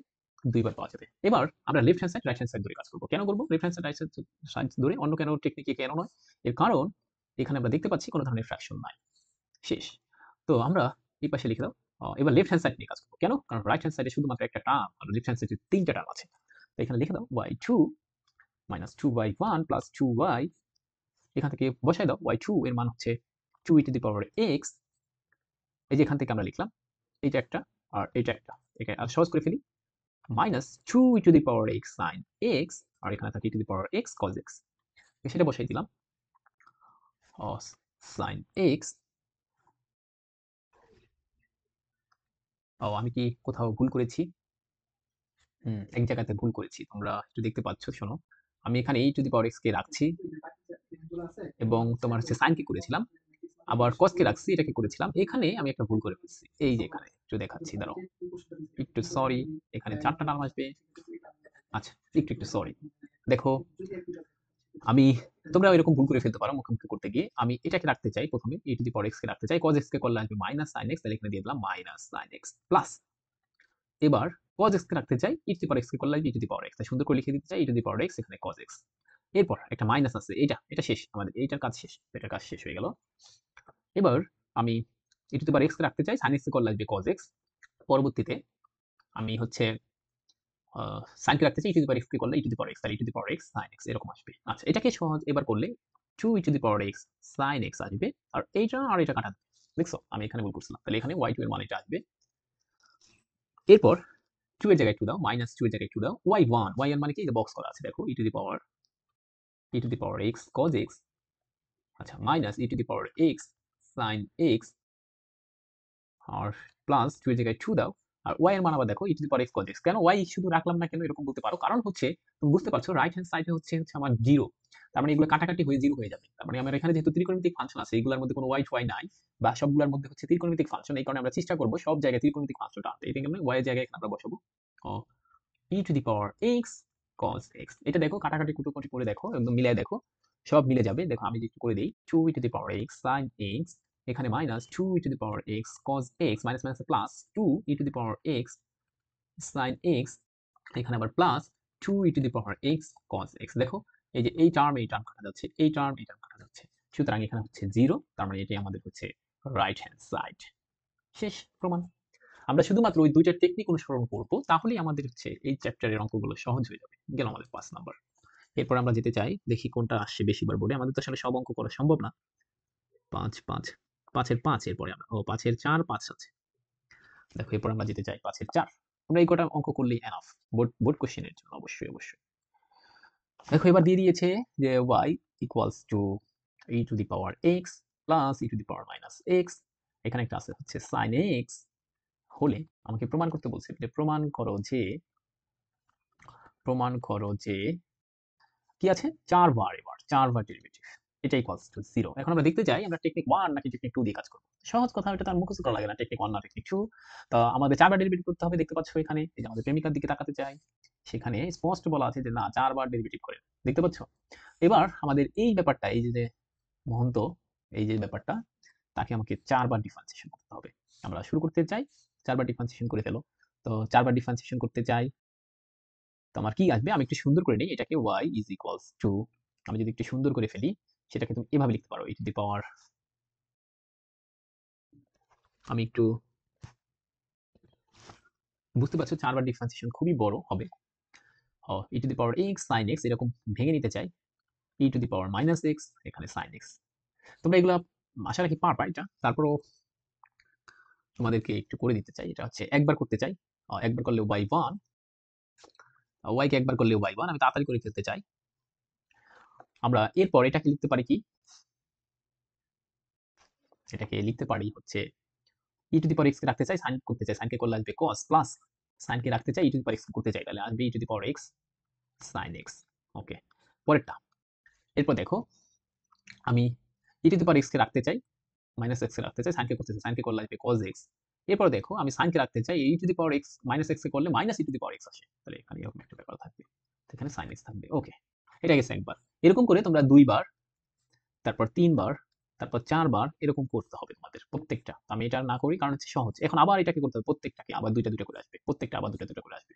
দুইবার পাওয়া যাবে। এবার আমরা left hand side right hand side ধরে কাজ করব। কেন করব left hand side right side ধরে? অন্য কেন টেকনিকে কেন নয়? এর কারণ এখানে আমরা দেখতে পাচ্ছি কোনো ধরনের ফ্র্যাকশন নাই। শেষ। তো আমরা এই পাশে লিখে দাও। এবার লেফট হ্যান্ড সাইড নিয়ে কাজ করব। কেন? কারণ রাইট হ্যান্ড সাইডে শুধুমাত্র একটা টার্ম, আর লেফট হ্যান্ড সাইডে তিনটা টার্ম আছে। তো এখানে লিখে দাও y2 2y1 2y, এখান থেকে বসায় দাও y2 এর মান হচ্ছে 2 e to the power x। এই যে এখান থেকে আমরা লিখলাম, এইটা একটা আর এইটা একটা, এখানে আর সহজ করে ফেলি, minus 2 e to the power x sin x, আর এখানে থাকে e to the power x cos x, সেটা বসাই দিলাম। sin x। আমি কি কোথাও ভুল করেছি? এক জায়গাতে ভুল করেছি, তোমরা একটু দেখতে পাচ্ছ, শোনো। আমি এখানে e to the power x কে রাখছি এবং তোমার হচ্ছে sin কে করেছিলাম, আবার cos কে রাখছি, এটাকে করেছিলাম। এখানে আমি একটা ভুল করে ফেলছি, এই যে এখানে একটু দেখাচ্ছি, দাঁড়াও একটু সরি, এখানে চারটা টার্ম আসবে। আচ্ছা, একটু সরি, দেখো আমি, তোমরা এরকম ভুল করে ফেলতে পারো মুখোমুখি করতে গিয়ে। আমি এটাকে রাখতে চাই প্রথমে, e to the power x কে রাখতে চাই, cos x কে করলে আসবে মাইনাস sin x, তাহলে এখানে দিয়ে দিলাম মাইনাস sin x প্লাস, এবার cos x কে রাখতে চাই, e to the power x কে করলে আসবে e to the power x, তাই সুন্দর করে লিখে দিতে চাই e to the power x, এখানে cos x। এরপর একটা মাইনাস আছে, এটা শেষ, আমাদের এইটার কাজ শেষ, এটার কাজ শেষ হয়ে গেল। এবার আমি e to the power x কে রাখতে চাই, sin x কে করলে আসবে cos x। পরবর্তীতে আমি হচ্ছে sin কে রাখতে চাই, e to the power x কে করলে e to the power x, তাহলে e to the power x sin x এরকম আসবে। আচ্ছা, এটাকে সহজ এবার করলে 2 e to the power x sin x আসবে, আর এইটা আর এটা কাটা যাবে। দেখছো আমি এখানে ভুল করছিলাম, তাহলে এখানে y2 এর মান এটা আসবে। এরপর 2 এর জায়গায় 2 দাও, মাইনাস 2 এর জায়গায় 2 দাও, y1 y এর মানে কি, এই যে বক্স করা আছে দেখো, e to the power x cos x, আচ্ছা minus e to the power x sin x, আর প্লাস 2 এর জায়গায় 2 দাও, আর y এর মান আবার দেখো e to the power x cos x। কেন y শুধু রাখলাম না কেন, এরকম বলতে পারো, কারণ হচ্ছে তুমি বুঝতে পারছো রাইট হ্যান্ড সাইডে হচ্ছে আমার 0, তার মানে এগুলো কাটাকাটি হয়ে 0 হয়ে যাবে। তার মানে আমার এখানে যেহেতু ত্রিকোণমিতিক ফাংশন আছে, এগুলোর মধ্যে কোনো y y নাই, বা সবগুলোর মধ্যে হচ্ছে ত্রিকোণমিতিক ফাংশন, এই কারণে আমরা চেষ্টা করব সব জায়গায় ত্রিকোণমিতিক ফাংশনটা আনতে। এই কারণে y এর জায়গায় এখানে আমরা বসাবো e to the power x cos x। এটা দেখো কাটাকাটি কুটোকুটি করে দেখো, একদম মিলিয়ে দেখো, সব মিলে যাবে। দেখো আমি যদি করে দেই 2 e to the power x sin x, এখানে minus 2 e to the power x cos x, minus minus plus 2 e to the power x sin x, এখানে আবার plus 2 e to the power x cos x। দেখো এই যে এই term কাটা যাচ্ছে, এই টার্ম কাটা যাচ্ছে, সুতরাং এখানে হচ্ছে 0, তার মানে এটাই আমাদের হচ্ছে রাইট হ্যান্ড সাইড। শেষ প্রমাণ। আমরা শুধুমাত্র ওই দুইটা টেকনিক অনুসরণ করব, তাহলেই আমাদের হচ্ছে এই চ্যাপ্টারের অঙ্কগুলো সহজ হয়ে যাবে। গেল আমাদের 5 নাম্বার। এরপর আমরা যেতে চাই, দেখি কোনটা আসছে বেশিবার বোর্ডে। আমাদের তো আসলে সব অঙ্ক করা সম্ভব না। 5 5 5 এর 5, এরপরে আমরা 5 এর 4 5 আছে। দেখো এরপর আমরা যেতে চাই 5 এর 4। আমরা এই কটা অঙ্ক করলেই এনাফ বোর্ড কোশ্চেনের জন্য, অবশ্যই অবশ্যই। দেখো এবার দিয়ে দিয়েছে যে y equals to e to the power x plus e to the power minus x, এখানে একটা আছে হচ্ছে sin x হলে আমাকে প্রমাণ করতে বলছে যে প্রমাণ করো যে কি আছে 4 বার, এবার 4 বার ডেরিভেটিভ এটা ইকুয়ালস টু 0। এখন আমরা দেখতে চাই আমরা টেকনিক 1 নাকি টেকনিক 2 দিয়ে কাজ করব। সহজ কথা, এটা তো আর মুখস্থ করা লাগে না, টেকনিক 1 না টেকনিক 2। তো আমাদের 4 বার ডেরিভেটিভ করতে হবে, দেখতে পাচ্ছ এখানে এই যে আমাদের প্রেমিকার দিকে তাকাতে চাই, সেখানে স্পষ্ট বলা আছে যে না 4 বার ডেরিভেটিভ করে, দেখতে পাচ্ছ। এবার আমাদের এই ব্যাপারটা, এই যে মহন্ত, এই যে ব্যাপারটা, তাকে আমাকে 4 বার ডিফারেন্সিয়েশন করতে হবে। আমরা শুরু করতে চাই, 4 বার ডিফারেন্সিয়েশন করে ফেলো। তো 4 বার ডিফারেন্সিয়েশন করতে চাই, তো আমার কি আসবে, আমি একটু সুন্দর করে নিই এটাকে, y ইজ ইকুয়ালস টু, আমি যদি একটু সুন্দর করে ফেলি সেটাকে তুমি এভাবে লিখতে পারো, ই টু দি পাওয়ার, আমি একটু বুঝতে পারছো 4 বার ডিফারেন্সিয়েশন খুবই বড় হবে, e to the power x sine x এরকম ভেঙে নিতে চাই, e to the power minus x এখানে সাইন এক্স। তোমরা এগুলো আশা রাখি পারবা এটা, তারপরও তোমাদেরকে একটু করে দিতে চাই। এটা হচ্ছে একবার করতে চাই, একবার করলে y1, y কে একবার করলে y1, আমি তাড়াতাড়ি করে ফেলতে চাই। আমরা এরপর এটাকে লিখতে পারি কি, এটাকে লিখতে পারি হচ্ছে e to the power x কে রাখতে চাই, সাইন করতে চাই, সাইন কে করলে আসবে cos, প্লাস সাইন কে রাখতে চাই e to the power x করতে চাই, তাহলে আসবে e to the power x sine x. Okay, পরেরটা। এরপর দেখো আমি ই টু দি পাওয়ার এক্স কে রাখতে চাই, মাইনাস এক্স কে রাখতে চাই, সাইন কে করতে চাই, সাইন কে করলে আসবে cos এক্স। এরপর দেখো আমি সাইন কে রাখতে চাই, e to the power x minus x কে করলে minus e to the power x আসে, তাহলে এখানে এরকম একটা ব্যাপার থাকবে, এখানে সাইন এক্স থাকবে। ওকে, এটা গেছে একবার। এরকম করে তোমরা 2 বার, তারপর 3 বার, তারপর 4 বার এরকম করতে হবে তোমাদের প্রত্যেকটা। আমি এটা না করি কারণ হচ্ছে সহজ। এখন আবার এটাকে করতে হবে, প্রত্যেকটাকে আবার দুইটা দুইটা করে আসবে, প্রত্যেকটা আবার দুইটা দুইটা করে আসবে।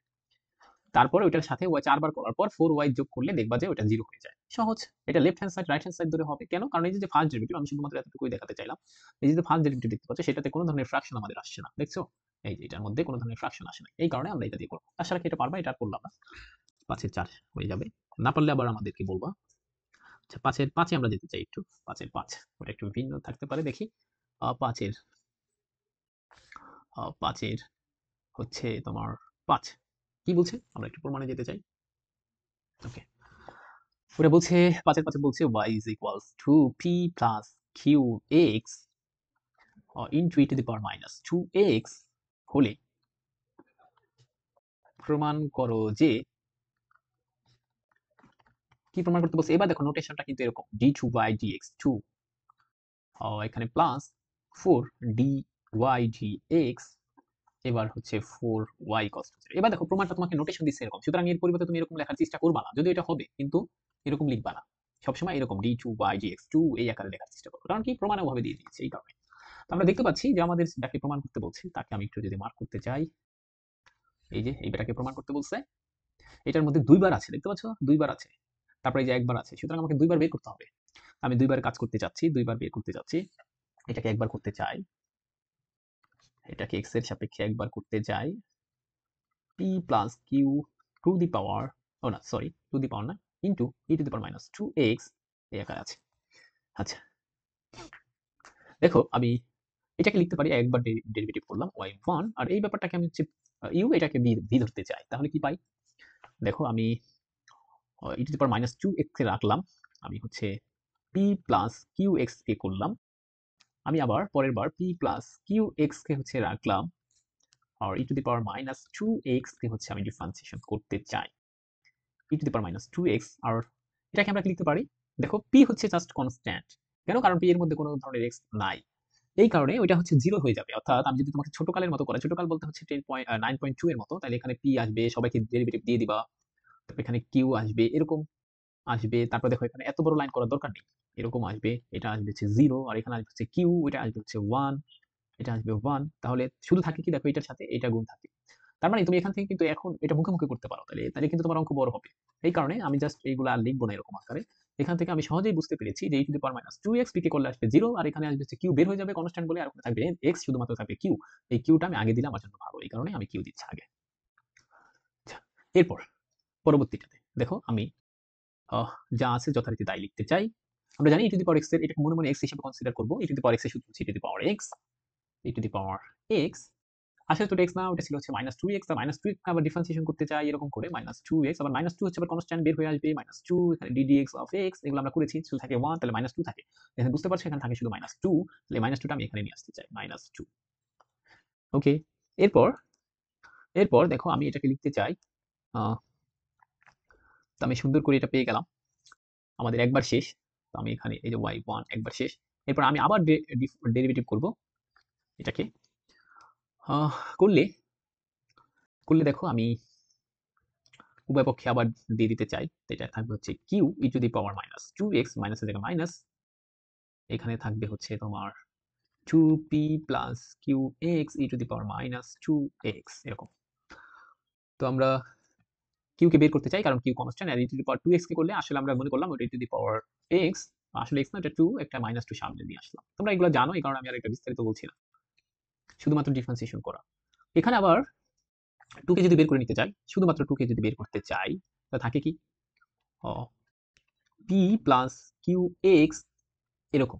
তারপরে ওইটার সাথে ওয়াই 4 বার করার পর 4y যোগ করলে দেখবা যে ওটা 0 হয়ে যায়। সহজ। এটা left hand side right hand side ধরে হবে কেন, কারণ এই যে ফার্স্ট ডেরিভেটিভ, আমি শুধুমাত্র এতটুকুই দেখাতে চাইলাম। এই যে ফার্স্ট ডেরিভেটিভ দেখতে পাচ্ছ, সেটাতে কোনো ধরনের ফ্র্যাকশন আমাদের আসছে না, দেখছো? এই যে এটার মধ্যে কোনো ধরনের ফ্র্যাকশন আসে না, এই কারণে আমরা এটা দিয়ে করবো। আশা রাখি এটা পারবা, এটা আর করলাম না। 5-এর 4 হয়ে যাবে, না পারলে আবার আমাদেরকে বলবা। আচ্ছা, 5-এর 5-এ আমরা যেতে চাই একটু, 5-এর 5 ওটা একটু ভিন্ন থাকতে পারে, দেখি। 5-এর 5-এর হচ্ছে তোমার 5 কি বলছে, আমরা একটু প্রমাণে যেতে চাই। ওকে, ওটা বলছে 5-এর 5-এ বলছে y is equals to p plus qx into e to the power minus 2x হলে প্রমাণ করো যে, কি প্রমাণ করতে বলছে এবার দেখো নোটেশনটা কিন্তু এরকম d2y dx 2, এখানে প্লাস 4 dy dx, এবার হচ্ছে 4y cos 2। এবার দেখো প্রমাণটা তোমাকে নোটেশন দিচ্ছে এরকম, সুতরাং এর পরিবর্তে তুমি এরকম লেখার চেষ্টা করবা না, যদিও এটা হবে কিন্তু এরকম লিখবা না। সবসময় এরকম d2y dx 2 এই আকারে লেখার চেষ্টা করো, কারণ কি প্রমাণ ওভাবে দিয়ে দিচ্ছে, এই কারণে। তো আমরা দেখতে পাচ্ছি যে আমাদের যাকে প্রমাণ করতে বলছে তাকে আমি একটু যদি মার্ক করতে চাই, এই যে এইটাকে প্রমাণ করতে বলছে, এটার মধ্যে 2 বার আছে, দেখতে পাচ্ছ 2 বার আছে, তারপরে এই যে একবার আছে, সুতরাং আমাকে 2 বার বের করতে হবে। আমি 2 বার কাজ করতে চাচ্ছি, 2 বার বের করতে চাচ্ছি। এটাকে একবার করতে চাই, এটাকে এক্স এর সাপেক্ষে একবার করতে চাই, p plus q to the power, ও না সরি টু দি পাওয়ার না, into e to the power minus 2x এই আকারে আছে। আচ্ছা দেখো আমি এটাকে লিখতে পারি, একবার ডেরিভেটিভ করলাম y1, আর এই ব্যাপারটাকে আমি হচ্ছে ইউ, এটাকে বি ধরতে চাই, তাহলে কি পাই দেখো, আমি ই to the power minus 2x কে রাখলাম, আমি হচ্ছে p প্লাস কিউ এক্স কে করলাম, আমি আবার পরের বার p প্লাস কিউ এক্স কে হচ্ছে রাখলাম, আর e to the power minus 2x কে হচ্ছে আমি ডিফারেন্সিয়েশন করতে চাই, e to the power minus 2x। আর এটাকে আমরা লিখতে পারি, দেখো p হচ্ছে জাস্ট কনস্ট্যান্ট, কেন, কারণ p এর মধ্যে কোনো ধরনের x নাই, এই কারণে ওইটা হচ্ছে 0 হয়ে যাবে। অর্থাৎ আমি যদি তোমাকে ছোটকালের মতো করে, ছোটকাল বলতে হচ্ছে 9.2 এর মতো, তাহলে এখানে p আসবে, সবাইকে ডেরিভেটিভ দিয়ে দিবা, তারপর এখানে q আসবে, এরকম আসবে। তারপর দেখো এখানে এত বড় লাইন করার দরকার নেই, এরকম আসবে, এটা আসবে হচ্ছে 0, আর এখানে আসবে হচ্ছে q, এটা আসবে হচ্ছে 1, এটা আসবে 1, তাহলে শুধু থাকে কি দেখো এটার সাথে এটা গুণ থাকে। তার মানে তুমি এখান থেকে কিন্তু এখন এটা মুখে মুখে করতে পারো, তাহলে তাহলে কিন্তু তোমার অঙ্ক বড় হবে। এই কারণে আমি জাস্ট এইগুলো আর লিখবো না এরকম আকারে। এখান থেকে আমি সহজেই বুঝতে পেরেছি যে e to the power minus 2x p কে করলে আসবে 0, আর এখানে আসবে হচ্ছে q বের হয়ে যাবে কনস্ট্যান্ট বলে, আর ওখানে থাকবে x, শুধুমাত্র থাকবে q। এই qটা আমি আগে দিলে আমার জন্য ভালো, এই কারণে আমি q দিচ্ছি আগে। আচ্ছা, এরপর পরবর্তীটাতে দেখো আমি যা আছে যথারীতি তাই লিখতে চাই। আমরা জানি ই টু দি পাওয়ার x এর, এটাকে মনে মনে x হিসেবে কনসিডার করব, ই টু দি পাওয়ার x এর সূত্র হচ্ছে e to the power x, e to the power x আসলে তো এক্স না, ওটা ছিল হচ্ছে minus two x, minus two আবার ডিফারেন্সিয়েশন করতে চাই এরকম করে মাইনাস টু এক্স, আবার মাইনাস টু হচ্ছে আবার কনস্ট্যান্ট বের হয়ে আসবে মাইনাস টু, এখানে ডিডি এক্স অফ এক্স এগুলো আমরা করেছি, শুধু থাকে ওয়ান, তাহলে মাইনাস টু থাকে, এখানে বুঝতে পারছো এখানে থাকে শুধু মাইনাস টু, তাহলে মাইনাস টুটা আমি এখানে নিয়ে আসতে চাই মাইনাস টু। ওকে, এরপর এরপর দেখো আমি এটাকে লিখতে চাই, তো আমি সুন্দর করে এটা পেয়ে গেলাম, আমাদের একবার শেষ, তো আমি এখানে এই যে ওয়াই ওয়ান একবার শেষ, এরপর আমি আবার ডেরিভেটিভ করব এটাকে, আহ, করলে করলে দেখো আমি উভয় পক্ষে আবার দিয়ে দিতে চাই, তো এটা থাকবে হচ্ছে q e to the power minus two x, মাইনাসের জায়গায় মাইনাস, এখানে থাকবে হচ্ছে তোমার two p plus q x e to the power minus two x এরকম। তো আমরা কিউ কে বের করতে চাই কারণ কিউ কনস্ট্যান্ট, আর e to the power two x কে করলে আসলে আমরা মনে করলাম ওটা e to the power x, আসলে এক্স না, এটা টু, একটা মাইনাস টু সামনে দিয়ে আসলাম, তোমরা এগুলো জানো এই কারণে আমি আর একটা বিস্তারিত বলছি না, শুধুমাত্র ডিফারেন্সিয়েশন করা। এখানে আবার টু কে যদি বের করে নিতে চাই, শুধুমাত্র টু কে যদি বের করতে চাই, তা থাকে কি পি প্লাস কিউ এক্স এরকম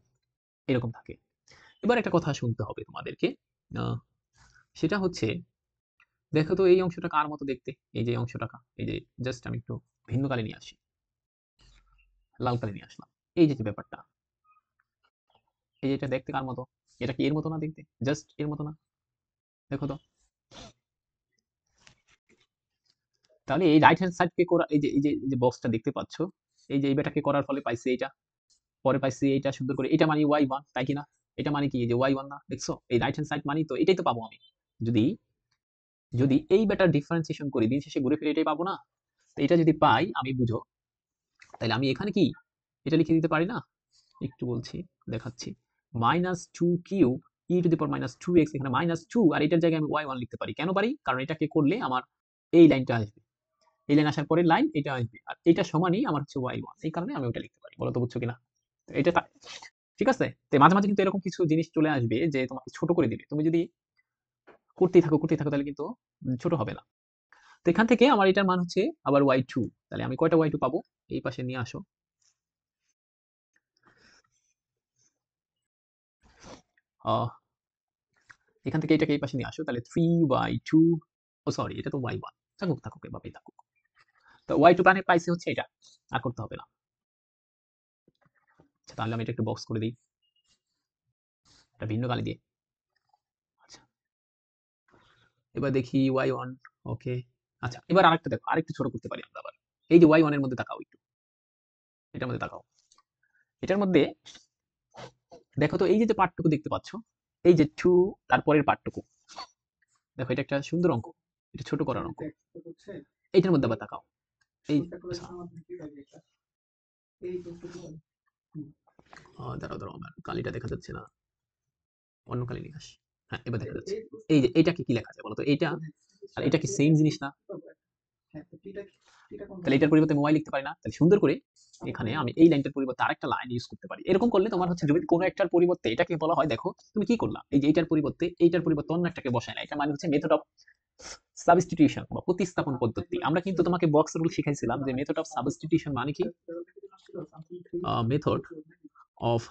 এরকম থাকে। এবার একটা কথা শুনতে হবে তোমাদেরকে, আহ, সেটা হচ্ছে দেখো তো এই অংশটা কার মতো দেখতে, এই যে অংশটা, এই যে জাস্ট আমি একটু ভিন্ন কালে নিয়ে আসি, লাল কালে নিয়ে আসলাম, এই যে ব্যাপারটা, এই যে এটা দেখতে কার মতো, এটা কি এর মতো না দেখতে, জাস্ট এর মতো না, দেখো তো। তাহলে এই রাইট হ্যান্ড সাইডকে করা, এই যে বক্সটা দেখতে পাচ্ছ, এই যে এই বেটাকে করার ফলে পাইছি এইটা, পরে পাইছি এইটা সুন্দর করে, এটা মানে ওয়াই ওয়ান, তাই কিনা, এটা মানে কি এই যে ওয়াই ওয়ান না, দেখছো এই রাইট হ্যান্ড সাইড মানে তো এটাই তো পাবো আমি, যদি যদি এই বেটার ডিফারেন্সিয়েশন করি দিন শেষে ঘুরে ফিরে এটাই পাবো না, তো এটা যদি পাই আমি বুঝো, তাহলে আমি এখানে কি এটা লিখে দিতে পারি না, একটু বলছি দেখাচ্ছি, minus two q e to the power minus two x, এখানে মাইনাস টু আর এটার জায়গায় আমি ওয়াই ওয়ান লিখতে পারি, কেন পারি, কারণ এটাকে করলে আমার এই লাইনটা আসবে, এই লাইন আসার পরের লাইন এটা আসবে, আর এটা সমানই আমার হচ্ছে ওয়াই ওয়ান, এই কারণে আমি ওটা লিখতে পারি, বলো তো বুঝছো কিনা। তো এটা ঠিক আছে, তো মাঝে মাঝে কিন্তু এরকম কিছু জিনিস চলে আসবে যে তোমাকে ছোট করে দিবে, তুমি যদি করতেই থাকো তাহলে কিন্তু ছোট হবে না। তো এখান থেকে আমার এটার মান হচ্ছে আবার ওয়াই টু, তাহলে আমি কয়টা ওয়াই টু পাবো, এই পাশে নিয়ে আসো, আহ, এখান থেকে এটাকে এই পাশে নিয়ে আসো, তাহলে থ্রি ওয়াই টু, ও সরি এটা তো ওয়াই ওয়ান, থাকুক থাকুক এভাবেই থাকুক, তো ওয়াই টু মানে পাইছে হচ্ছে এটা, আর করতে হবে না। আচ্ছা তাহলে আমি এটা একটু বক্স করে দিই, এটা ভিন্ন কালি দিয়ে, আচ্ছা এবার দেখি ওয়াই ওয়ান, ওকে, আচ্ছা এবার আরেকটা দেখো, আরেকটু ছোট করতে পারি আমরা আবার, এই যে ওয়াই ওয়ান এর মধ্যে তাকাও একটু, এটার মধ্যে তাকাও, এটার মধ্যে দেখো তো এই যে পার্টটুকু দেখতে পাচ্ছ, এই যে টু তারপরের পার্টটুকু, দেখো এটা একটা সুন্দর অঙ্ক, এটা ছোট করার অঙ্ক, এইটার মধ্যে আবার তাকাও, এই দাঁড়াও দাঁড়াও আমার কালিটা দেখা যাচ্ছে না, অন্য কালি নিয়ে আসি, হ্যাঁ এবার দেখা যাচ্ছে, এই যে এইটাকে কি লেখা যায় বলতো, এইটা আর এটা কি সেম জিনিস না, তাহলে এটার পরিবর্তে মোবাইল লিখতে পারি না, তাহলে সুন্দর করে এখানে আমি এই লাইনটার পরিবর্তে আরেকটা লাইন ইউজ করতে পারি, এরকম করলে তোমার হচ্ছে যদি কোনো একটার পরিবর্তে এটাকে বলা হয়, দেখো তুমি কি করলা, এই যে এইটার পরিবর্তে অন্য একটাকে বসায় না, এটা মানে হচ্ছে মেথড অফ সাবস্টিটিউশন বা প্রতিস্থাপন পদ্ধতি। আমরা কিন্তু তোমাকে বক্স রুল শিখাইছিলাম যে মেথড অফ সাবস্টিটিউশন মানে কি, মেথড অফ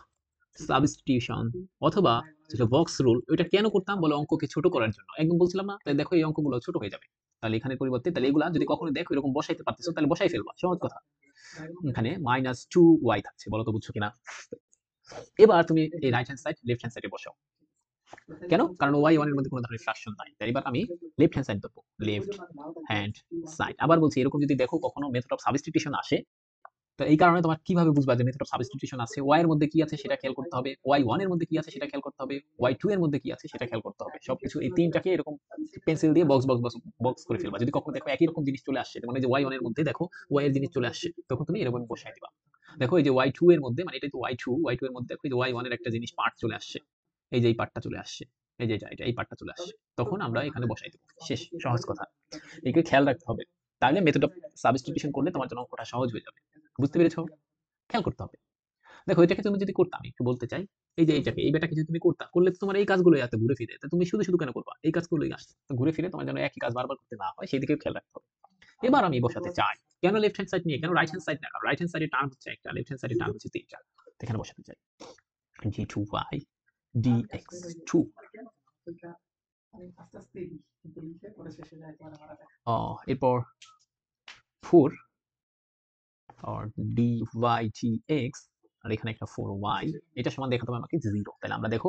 সাবস্টিটিউশন অথবা যেটা বক্স রুল, ওইটা কেন করতাম বলে অঙ্ককে ছোট করার জন্য, একদম বলছিলাম না, তাহলে দেখো এই অঙ্কগুলো ছোট হয়ে যাবে, তাহলে এখানে পরিবর্তে তাহলে এগুলা যদি কখনো দেখো এরকম বসাইতে পারতেছো তাহলে বসাই ফেলবা, সহজ কথা, এখানে মাইনাস টু ওয়াই থাকছে, বলো তো বুঝছো কিনা। এবার তুমি এই right hand side left hand সাইডে বসাও, কেন, কারণ ওয়াই ওয়ান এর মধ্যে কোনো ধরনের ফ্রাকশন নাই, তাই এবার আমি লেফট হ্যান্ড সাইড ধরবো, লেফট হ্যান্ড সাইড, আবার বলছি এরকম যদি দেখো কখনো মেথড অফ সাবস্টিটিউশন আসে, তো এই কারণে তোমার কিভাবে বুঝবা যে মেথড অফ সাবস্টিটিউশন আছে, ওয়াই এর মধ্যে কি আছে সেটা খেয়াল করতে হবে, ওয়াই ওয়ান এর মধ্যে কি আছে সেটা খেয়াল করতে হবে, ওয়াই টু এর মধ্যে কি আছে সেটা খেয়াল করতে হবে, সবকিছু এই তিনটাকে এরকম পেন্সিল দিয়ে বক্স বক্স বক্স বক্স করে ফেলবা, যদি কখনো দেখো একই রকম জিনিস চলে আসছে, মানে যে ওয়াই ওয়ান এর মধ্যে দেখো ওয়াই এর জিনিস চলে আসছে, তখন তুমি এরকম বসাই দিবা, দেখো এই যে ওয়াই টু এর মধ্যে, মানে এটাই তো ওয়াই টু এর মধ্যে দেখো এই যে ওয়াই ওয়ান এর একটা জিনিস পার্ট চলে আসছে, এই যে এই পার্টটা চলে আসছে, এই যে এটা এই পার্টটা চলে আসছে, তখন আমরা এখানে বসাই দেবো, শেষ, সহজ কথা, এগুলো খেয়াল রাখতে হবে, তাহলে মেথড অফ সাবস্টিটিউশন করলে তোমার জন্য অঙ্কটা সহজ হয়ে যাবে, বুঝতে পেরেছো, খেয়াল করতে হবে। দেখো এটাকে তুমি যদি করতে, আমি একটু বলতে চাই, এই যে এইটাকে এই বেটাকে যদি তুমি করতা, করলে তো তোমার এই কাজগুলো এত ঘুরে ফিরে, তা তুমি শুধু শুধু কেন করবা, এই কাজগুলোই আসছে, তো ঘুরে ফিরে তোমার যেন একই কাজ বারবার করতে না হয় সেই দিকে খেয়াল রাখতে হবে। এবার আমি বসাতে চাই, কেন লেফট হ্যান্ড সাইড নিয়ে, কেন রাইট হ্যান্ড সাইড না, কারণ রাইট হ্যান্ড সাইডে টার্ম হচ্ছে একটা, লেফট হ্যান্ড সাইডে টার্ম হচ্ছে তিনটা, এখানে বসাতে চাই g two y d x two, এরপর 4 or dy dx আর এখানে একটা 4y এটা সমান দেখাতে হবে আমাকে 0। তাহলে আমরা দেখো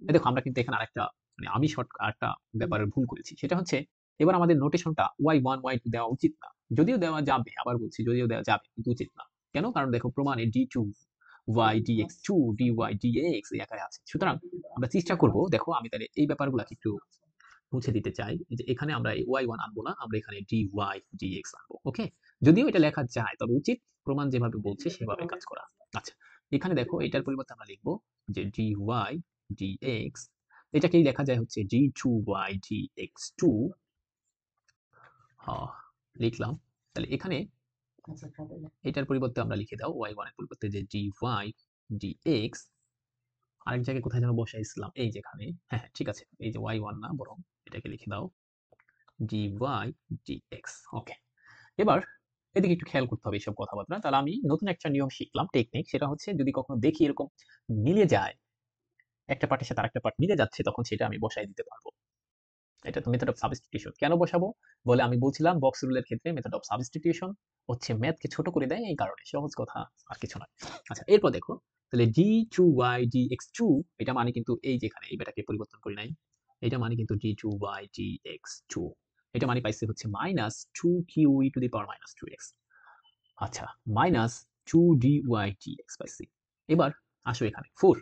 দেখো আমরা কিন্তু এখানে আরেকটা মানে আমি শর্ট আরেকটা ব্যাপারে ভুল করেছি। সেটা হচ্ছে এবার আমাদের নোটেশনটা y1 y2 দেওয়া উচিত না। যদিও দেওয়া যাবে, আবার বলছি যদিও দেওয়া যাবে কিন্তু উচিত না। কেন? কারণ দেখো প্রমাণে d2 y dx2 dy dx এই আকারে আছে। সুতরাং আমরা চেষ্টা করব, দেখো আমি তাহলে এই ব্যাপারগুলোকে একটু মুছে দিতে চাই যে এখানে আমরা এই y1 আনবো না, আমরা এখানে dy dx আনবো। ওকে, যদিও এটা লেখা যায় তবে উচিত প্রমাণ যেভাবে বলছে সেভাবে কাজ করা। আচ্ছা, এখানে দেখো এটার পরিবর্তে আমরা লিখবো যে dy dx, এটাকেই লেখা যায় হচ্ছে d2y dx2। লিখলাম। তাহলে এখানে এটার পরিবর্তে আমরা লিখে দাও y1 এর পরিবর্তে যে dy dx, আরেক জায়গায় কোথায় যেন বসাইছিলাম, এই যেখানে, হ্যাঁ ঠিক আছে, এই যে y1 না বরং এটাকে লিখে দাও dy dx। ওকে, এবার এদিকে একটু খেয়াল করতে হবে এইসব কথাবার্তা। তাহলে আমি নতুন একটা নিয়ম শিখলাম, টেকনিক। সেটা হচ্ছে যদি কখনো দেখি এরকম মিলে যায়, একটা পার্টের সাথে আরেকটা পার্ট মিলে যাচ্ছে, তখন সেটা আমি বসাই দিতে পারবো। এটা তো মেথড অফ সাবস্টিটিউশন। কেন বসাবো বলে আমি বলছিলাম বক্স রুলের ক্ষেত্রে মেথড অফ সাবস্টিটিউশন হচ্ছে ম্যাথকে ছোট করে দেয়, এই কারণে। সহজ কথা, আর কিছু নয়। আচ্ছা, এরপর দেখো তাহলে d2y dx2 এটা মানে কিন্তু এই যেখানে এই বেটাকে পরিবর্তন করি নাই, এটা মানে কিন্তু d2y dx2, এটা মানে পাইছে হচ্ছে minus 2q e to the power minus 2x। আচ্ছা, মাইনাস 2dy dx পাইছি। এবার আসো এখানে 4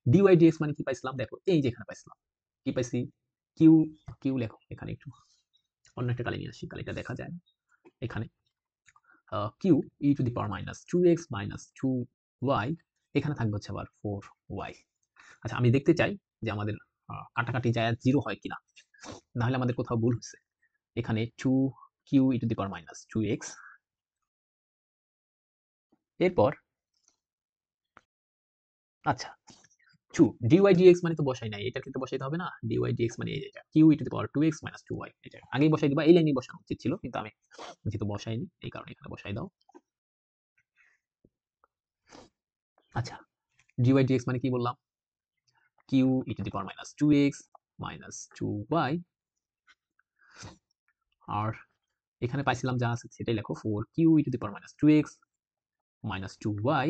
dy dx মানে কি পাইছিলাম, দেখো এই যে এখানে পাইছিলাম কি পাইছি, কিউ, কিউ লেখো এখানে, একটু অন্য একটা কালি নিয়ে আসি, কালিটা দেখা যায় না। এখানে q e to the power minus 2x minus 2y, এখানে থাকবে হচ্ছে আবার 4y। আচ্ছা, আমি দেখতে চাই যে আমাদের কাটাকাটি যায় 0 হয় কিনা, না হলে আমাদের কোথাও ভুল হচ্ছে। এখানে 2q E to the power minus 2x, এরপর আচ্ছা 2 dy dx মানে তো বসাই নাই, এটার ক্ষেত্রে বসাইতে হবে না, dy dx মানে এটা q e to the power 2x minus 2y, এটা আগেই বসাই দিবা, এই লাইনেই বসানো উচিত ছিল কিন্তু আমি যেহেতু বসাইনি এই কারণে এখানে বসাই দাও। আচ্ছা, dy dx মানে কি বললাম, q e to the power minus 2x minus 2y, আর এখানে পাইছিলাম যা আছে সেটাই লেখো 4q e to the power minus 2x minus 2y।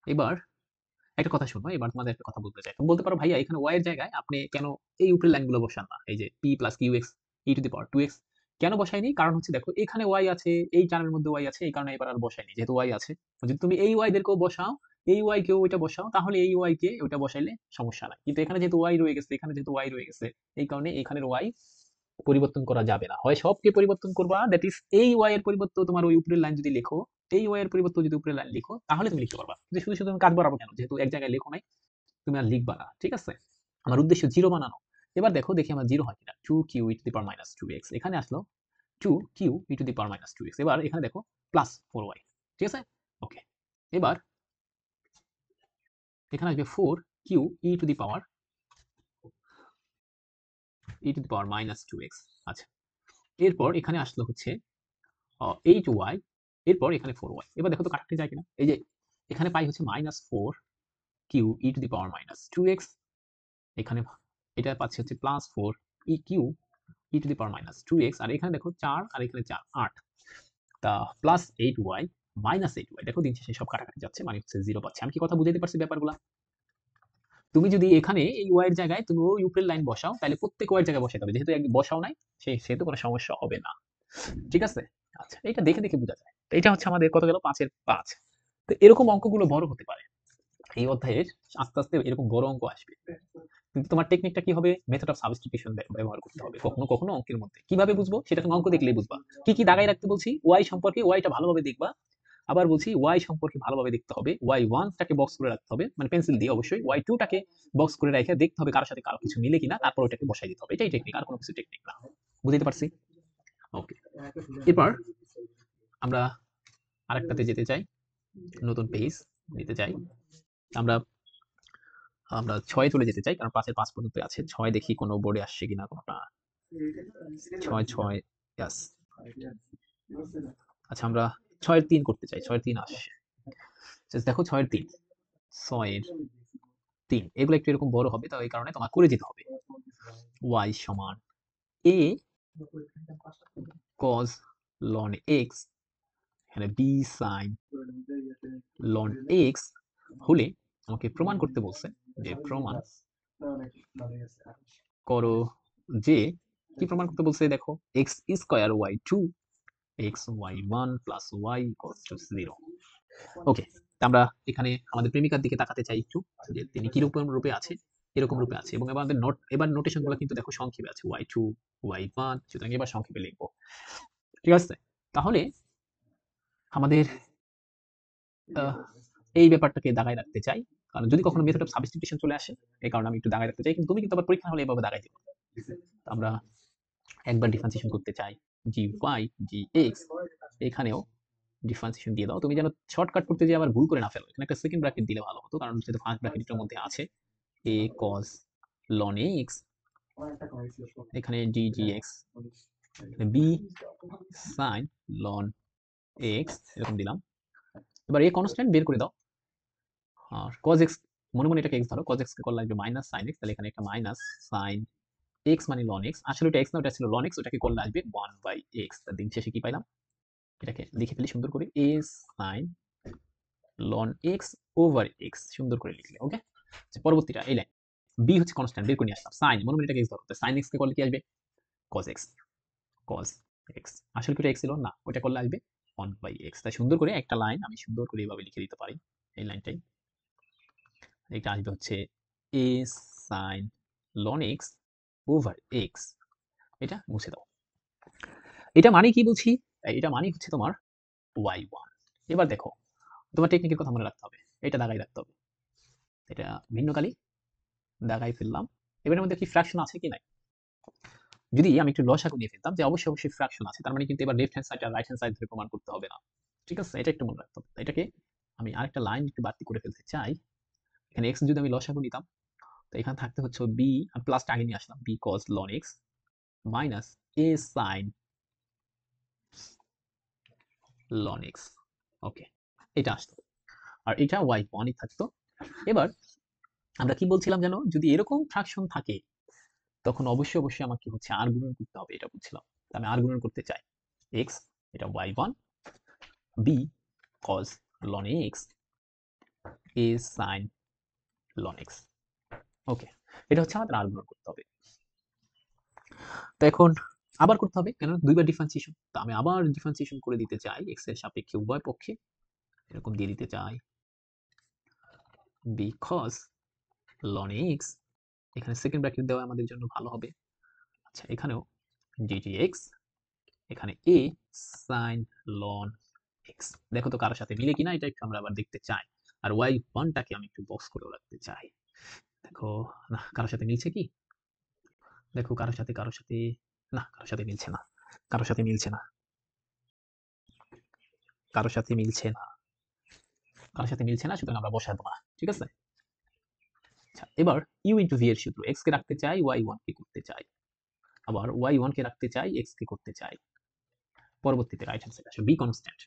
এবার একটা কথা শুনো, এবার তোমাদের একটা কথা বলতে চাই। তুমি বলতে পারো ভাইয়া এখানে y এর জায়গায় আপনি কেন এই উপরের লাইনগুলো বসান না, এই যে p plus qx e to the power 2x কেন বসাইনি? কারণ হচ্ছে দেখো এখানে y আছে, এই টার্মের মধ্যে y আছে, এই কারণে এবার আর বসাইনি, যেহেতু y আছে। যদি তুমি এই y দেরকেও বসাও, এই y কেও ওইটা বসাও, তাহলে এই y কে ওইটা বসাইলে সমস্যা নাই। কিন্তু এখানে যেহেতু y রয়ে গেছে, এখানে যেহেতু y রয়ে গেছে, এই কারণে এখানের y পরিবর্তন করা যাবে না। হয় সবকে পরিবর্তন করবা, দ্যাট ইজ এই y এর পরিবর্তে তোমার ওই উপরের লাইন যদি লেখো, এই y এর পরিবর্তে যদি উপরের লাইন লিখো তাহলে তুমি লিখতে পারবা। কিন্তু শুধু শুধু তুমি কাজ বাড়াবো কেন, যেহেতু এক জায়গায় লেখো নাই, তুমি আর লিখবা না। ঠিক আছে, আমার উদ্দেশ্য জিরো বানানো। এবার দেখো দেখি আমার জিরো হয় কিনা। 2q e to the power minus 2x এখানে আসলো, 2q e to the power minus 2x, এবার এখানে দেখো প্লাস 4y। ঠিক আছে, ওকে। এবার এখানে আসবে 4q e to the power minus 2x। আচ্ছা, এরপর এখানে আসলো হচ্ছে 8y, এরপর এখানে 4y। এবার দেখো তো কাটতে যায় কিনা, এই যে এখানে পাই হচ্ছে minus 4q e to the power minus 2x, এখানে এটা পাচ্ছি হচ্ছে plus 4q e to the power minus 2x, আর এখানে দেখো 4 আর এখানে 4 8, তা প্লাস 8y মাইনাস 8y। দেখো দিন শেষে সব কাটাকাটি যাচ্ছে, মানে হচ্ছে 0 পাচ্ছে। আমি কি কথা বুঝাইতে পারছি ব্যাপারগুলো? তুমি যদি এখানে এই y এর জায়গায় তুমি ওই উপরের লাইন বসাও, তাহলে প্রত্যেক y এর জায়গায় বসাতে হবে, যেহেতু বসাও নাই সেহেতু কোনো সমস্যা হবে না। ঠিক আছে, আচ্ছা এটা দেখে দেখে বোঝা যায়। তো এটা হচ্ছে আমাদের কত গেল, 5-এর 5। তো এরকম অঙ্কগুলো বড় হতে পারে এই অধ্যায়ের, আস্তে আস্তে এরকম বড় অঙ্ক আসবে। কিন্তু তোমার টেকনিকটা কি হবে, মেথড অফ সাবস্টিটিউশন ব্যবহার করতে হবে। কখনো কখনো অঙ্কের মধ্যে কিভাবে বুঝবো সেটা তুমি অঙ্ক দেখলেই বুঝবা। কি কি দাগাই রাখতে বলছি, ওয়াই সম্পর্কে ওয়াইটা ভালোভাবে দেখবা। আবার বলছি ওয়াই সম্পর্কে ভালোভাবে দেখতে হবে, y1 টাকে বক্স করে রাখতে হবে, মানে পেন্সিল দিয়ে অবশ্যই, y2 টাকে বক্স করে রেখে দেখতে হবে কারোর সাথে কারো কিছু মিলে কিনা, তারপর ওটাকে বসাই দিতে হবে। এটাই টেকনিক, আর কোনো কিছু টেকনিক না। বুঝতে পারছি? ওকে, এরপর আমরা আরেকটাতে যেতে চাই, নতুন পেজ নিতে চাই। আমরা আমরা 6 চলে যেতে চাই, কারণ 5-এর 5 পর্যন্ত আছে। 6 দেখি কোনো বোর্ডে আসছে কিনা কোনোটা। 6 ইয়াস। আচ্ছা, আমরা 6-এর 3 করতে চাই, 6-এর 3 আসছে। দেখো 6-এর 3, 6-এর 3 এগুলো একটু এরকম বড় হবে, তো এই কারণে তোমার করে যেতে হবে। y সমান a cos ln x, এখানে b sin ln x হলে আমাকে প্রমাণ করতে বলছে, যে প্রমাণ করো যে, কি প্রমাণ করতে বলছে দেখো, x square y2 x y1 plus y equals to 0। ওকে, আমরা এখানে আমাদের প্রেমিকার দিকে তাকাতে চাই একটু, যে তিনি কিরকম রূপে আছে, এরকম রূপে আছে, এবং আমাদের এবার নোটেশন গুলো কিন্তু দেখো সংক্ষেপে আছে, y2 y1, সুতরাং এবার সংক্ষেপে লিখবো। ঠিক আছে, তাহলে আমাদের এই ব্যাপারটাকে দাগায় রাখতে চাই, কারণ যদি কখনো মেথড অফ সাবস্টিটিউশন চলে আসে, এই কারণে আমি একটু দাগায় রাখতে চাই, কিন্তু তুমি কিন্তু আবার পরীক্ষা হলে এভাবে দাগাই দিবে। আমরা একবার ডিফারেন্সিয়েশন করতে চাই gy gx, এখানেও ডিফারেন্সিয়েশন দিয়ে দাও। তুমি যেন শর্টকাট করতে যে আবার ভুল করে না ফেলো, এখানে একটা সেকেন্ড ব্র্যাকেট দিলে ভালো হতো, কারণ যেহেতু ফার্স্ট ব্র্যাকেটের মধ্যে আছে a cos ln x, এখানে g gx, b sin ln x এরকম দিলাম। এবার a কনস্ট্যান্ট বের করে দাও, আর cos x মনে মনে এটাকে x ধরো, cos x কে করলে আসবে মাইনাস sin x, তাহলে এখানে একটা মাইনাস sin x মানে ln x, আসলে এটা x না, ওটা ছিল ln x, ওটাকে করলে আসবে 1/x। তার দিন শেষে কি পাইলাম, এটাকে লিখে ফেলি সুন্দর করে, a sin ln x over x, সুন্দর করে লিখলে। ওকে, পরবর্তীটা এই লাইন, b হচ্ছে কনস্ট্যান্ট বের করে নিয়ে আসলাম, sin মনে মনে এটাকে x ধরো, তো sin x কে করলে কি আসবে cos x, cos x আসলে কি ওটা x ছিল না, ওটা করলে আসবে 1/x। তাই সুন্দর করে একটা লাইন আমি সুন্দর করে এভাবে লিখে দিতে পারি, এই লাইনটাই, এটা আসবে হচ্ছে a sin ln x over x, এটা মুছে দাও। এটা মানে কি বলছি, এটা মানে হচ্ছে তোমার y1। এবার দেখো, তোমার টেকনিকের কথা মনে রাখতে হবে, এটা দাগাই রাখতে হবে, এটা ভিন্ন কালি দাগাই ফেললাম। এবারের মধ্যে কি ফ্র্যাকশন আছে কি নাই, যদি আমি একটু লসাগু নিয়ে ফেলতাম, যে অবশ্যই অবশ্যই ফ্র্যাকশন আছে, তার মানে কিন্তু এবার লেফট হ্যান্ড সাইড আর রাইট হ্যান্ড সাইড ধরে প্রমাণ করতে হবে না। ঠিক আছে, এটা একটু মনে রাখতে হবে। এটাকে আমি আরেকটা লাইন একটু বাড়তি করে ফেলতে চাই, এখানে x যদি আমি লসাগু নিতাম, তো এখানে থাকতে হচ্ছে b, আমি প্লাসটা আগে নিয়ে আসলাম, b cos ln x minus a sin ln x। ওকে, এটা আসতো, আর এটা y1 থাকতো। এবার আমরা কি বলছিলাম যেন, যদি এরকম ফ্র্যাকশন থাকে তখন অবশ্যই অবশ্যই আমাকে হচ্ছে আর গুণন করতে হবে, এটা বুঝছিলাম। আমি আর গুণন করতে চাই x, এটা y1, b cos ln x, a sin ln x। ওকে, এটা হচ্ছে আমাদের আর গুণন করতে হবে। তো এখন আবার করতে হবে, কেন দুইবার ডিফারেন্সিয়েশন, তো আমি আবার ডিফারেন্সিয়েশন করে দিতে চাই x এর সাপেক্ষে উভয় পক্ষে, এরকম দিয়ে দিতে চাই b cos ln x, এখানে সেকেন্ড ব্র্যাকেট দেওয়া আমাদের জন্য ভালো হবে। আচ্ছা, এখানেও dx, এখানে a sin ln x। দেখো তো কারোর সাথে মিলে কিনা, এটা একটু আমরা আবার দেখতে চাই। আর y1 টাকে আমি একটু বক্স করে রাখতে চাই, দেখো না কারোর সাথে মিলছে কি, দেখো কারোর সাথে না, কারোর সাথে মিলছে না, কারোর সাথে মিলছে না, কারোর সাথে মিলছে না, কারোর সাথে মিলছে না, সুতরাং আমরা বসাবো না। ঠিক আছে, আচ্ছা এবার u ইন্টু v এর সূত্র, x কে রাখতে চাই, y1 কে করতে চাই, আবার y1 কে রাখতে চাই, x কে করতে চাই। পরবর্তীতে রাইট হ্যান্ড সাইড আসে b কনস্ট্যান্ট।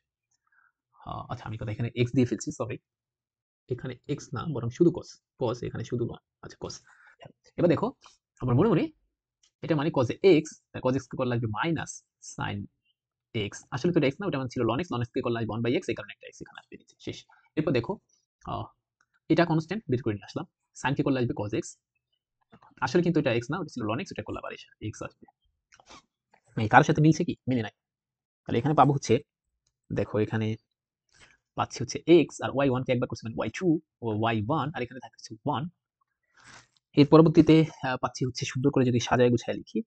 আচ্ছা আমি কথা এখানে x দিয়ে ফেলছি, সরি, এখানে x না বরং শুধু cos, cos এখানে শুধু নয়, আচ্ছা cos। এবার দেখো আমার মনে মনে এটা মানে cos x, cos x কে করলে লাগবে মাইনাস sin x, আসলে তো এটা x না, ওটা মানে ছিল ln x, ln x কে করলে আসবে 1/x, এই কারণে একটা x এখানে আসবে নিচে, শেষ। এরপর দেখো এটা কনস্ট্যান্ট বের করে নিয়ে আসলাম, sin কে করলে আসবে cos x, আসলে কিন্তু এটা x না, ওটা ছিল ln x, ওটা করলে আবার x আসবে। এই কারোর সাথে মিলছে কি, মিলে নাই, তাহলে এখানে পাবো হচ্ছে, দেখো এখানে পাচ্ছি হচ্ছে x, আর y1 কে একবার করছি মানে y2 ও y1, আর এখানে থাকে হচ্ছে 1। এর পরবর্তীতে পাচ্ছি হচ্ছে, সুন্দর করে যদি সাজায় গুছায় লিখি,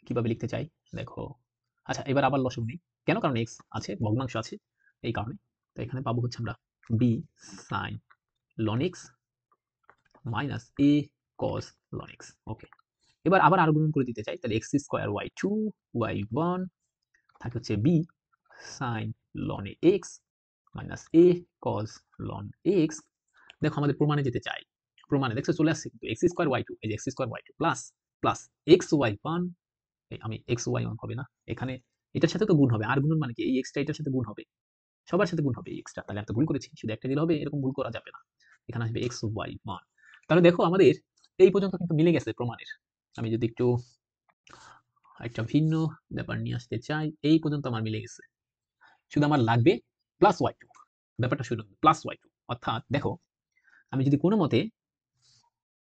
কিভাবে লিখতে চাই দেখো। আচ্ছা এবার আবার লসাগু নেই, কেন, কারণ x আছে, ভগ্নাংশ আছে, এই কারণে। তো এখানে পাবো হচ্ছে আমরা b sin ln x minus a cos ln x। ওকে, এবার আবার আর গুণন করে দিতে চাই, তাহলে x স্কয়ার y2 y1 থাকে হচ্ছে b sin ln x minus a cos ln x। দেখো আমাদের প্রমাণে যেতে চাই, প্রমাণে দেখছো চলে আসছে কিন্তু, x স্কয়ার y2, এই যে x square y2 plus plus x y1, আমি x y1 হবে না, এখানে এটার সাথে তো গুণ হবে, আর গুণন মানে কি, এই x টা এটার সাথে গুণ হবে, সবার সাথে গুণ হবে এক্সটা, তাহলে আমি তো ভুল করেছি, শুধু একটা দিলে হবে এরকম ভুল করা যাবে না। এখানে আসবে এক্স ওয়াই মান। তাহলে দেখো আমাদের এই পর্যন্ত কিন্তু মিলে গেছে প্রমাণের। আমি যদি একটু একটা ভিন্ন ব্যাপার নিয়ে আসতে চাই, এই পর্যন্ত আমার মিলে গেছে, শুধু আমার লাগবে প্লাস ওয়াই টু। ব্যাপারটা শুধু প্লাস ওয়াই টু, অর্থাৎ দেখো আমি যদি কোনো মতে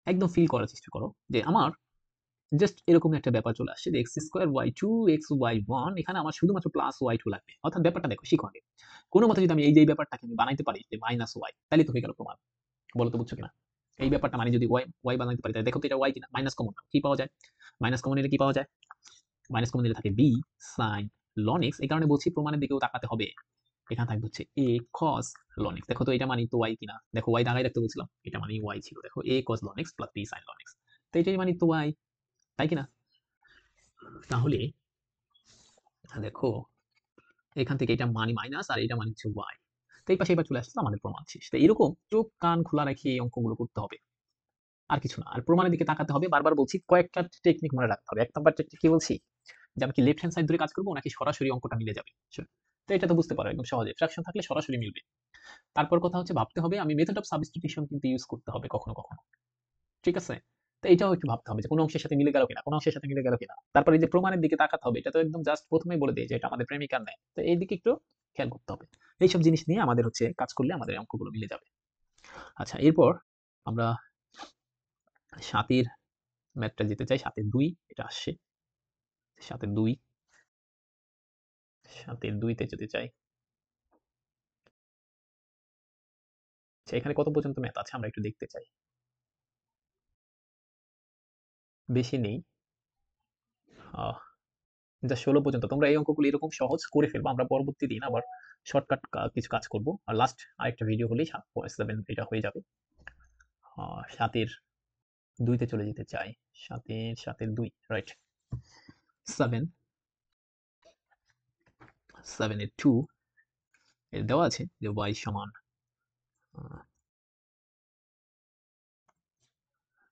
একদম ফিল করার চেষ্টা করো যে আমার জাস্ট এরকম একটা ব্যাপার চলে আসছে যে x square y two x y one, এখানে আমার শুধুমাত্র প্লাস ওয়াই টু লাগবে। অর্থাৎ ব্যাপারটা দেখো শিখো আগে, কোনো মতে যদি আমি এই যে ব্যাপারটাকে আমি বানাইতে পারি যে মাইনাস ওয়াই, তাহলে তো হয়ে গেল প্রমাণ। বলো তো বুঝছো কিনা? এই ব্যাপারটা মানে যদি ওয়াই ওয়াই বানাইতে পারি, তাহলে দেখো তো এটা ওয়াই কিনা, মাইনাস কমন কি পাওয়া যায়? মাইনাস কমন নিলে কি পাওয়া যায়? মাইনাস কমন নিলে থাকে বি সাইন লন এক্স। এই কারণে বলছি প্রমাণের দিকেও তাকাতে হবে। এখানে থাকবে হচ্ছে এ কস লন এক্স। দেখো তো এটা মানে তো ওয়াই কিনা, দেখো ওয়াই দাগাই রাখতে বলছিলাম, এটা মানে ওয়াই ছিল, দেখো a cos ln x plus b sine ln x, তো এটাই মানে তো ওয়াই, তাই কিনা? তাহলে দেখো এখান থেকে এটা মানে মাইনাস আর এটা মানে হচ্ছে ওয়াই, তো এই পাশে এবার চলে আসছে আমাদের প্রমাণ শেষ। তো এরকম চোখ কান খোলা রেখে এই অঙ্কগুলো করতে হবে, আর কিছু না। আর প্রমাণের দিকে তাকাতে হবে, বারবার বলছি কয়েকটা টেকনিক মনে রাখতে হবে। এক নাম্বার টেকনিক কি বলছি, যে আমি কি লেফট হ্যান্ড সাইড ধরে কাজ করবো নাকি সরাসরি অঙ্কটা মিলে যাবে। Sure. তো এটা তো বুঝতে পারো একদম সহজে, ফ্র্যাকশন থাকলে সরাসরি মিলবে। তারপর কথা হচ্ছে ভাবতে হবে আমি মেথড অফ সাবস্টিটিউশন কিন্তু ইউজ করতে হবে কখনো কখনো, ঠিক আছে? তো এটাও একটু ভাবতে হবে যে কোন অংশের সাথে মিলে গেল কিনা, কোন অংশের সাথে মিলে গেল কিনা। তারপরে এই যে প্রমাণের দিকে তাকাতে হবে, এটা তো একদম জাস্ট প্রথমেই বলে দিই যে এটা আমাদের প্রেমিকার নেয়, তো এই দিকে একটু খেয়াল করতে হবে। এইসব জিনিস নিয়ে আমাদের হচ্ছে কাজ করলে আমাদের অঙ্কগুলো মিলে যাবে। আচ্ছা, এরপর আমরা 7 ম্যাথটা যেতে চাই, 7-2 এটা আসছে, 7-2, 7-2 যেতে চাই। আচ্ছা, এখানে কত পর্যন্ত ম্যাথ আছে আমরা একটু দেখতে চাই। বেশি নেই, যা 16 পর্যন্ত। তোমরা এই অঙ্কগুলো এরকম সহজ করে ফেলবো, আমরা পরবর্তী দিন আবার শর্টকাট কিছু কাজ করব, আর লাস্ট আরেকটা ভিডিও হলেই 7 এটা হয়ে যাবে। 7-2 চলে যেতে চাই, 7-2 রাইট। 7-2 এর দেওয়া আছে যে y সমান,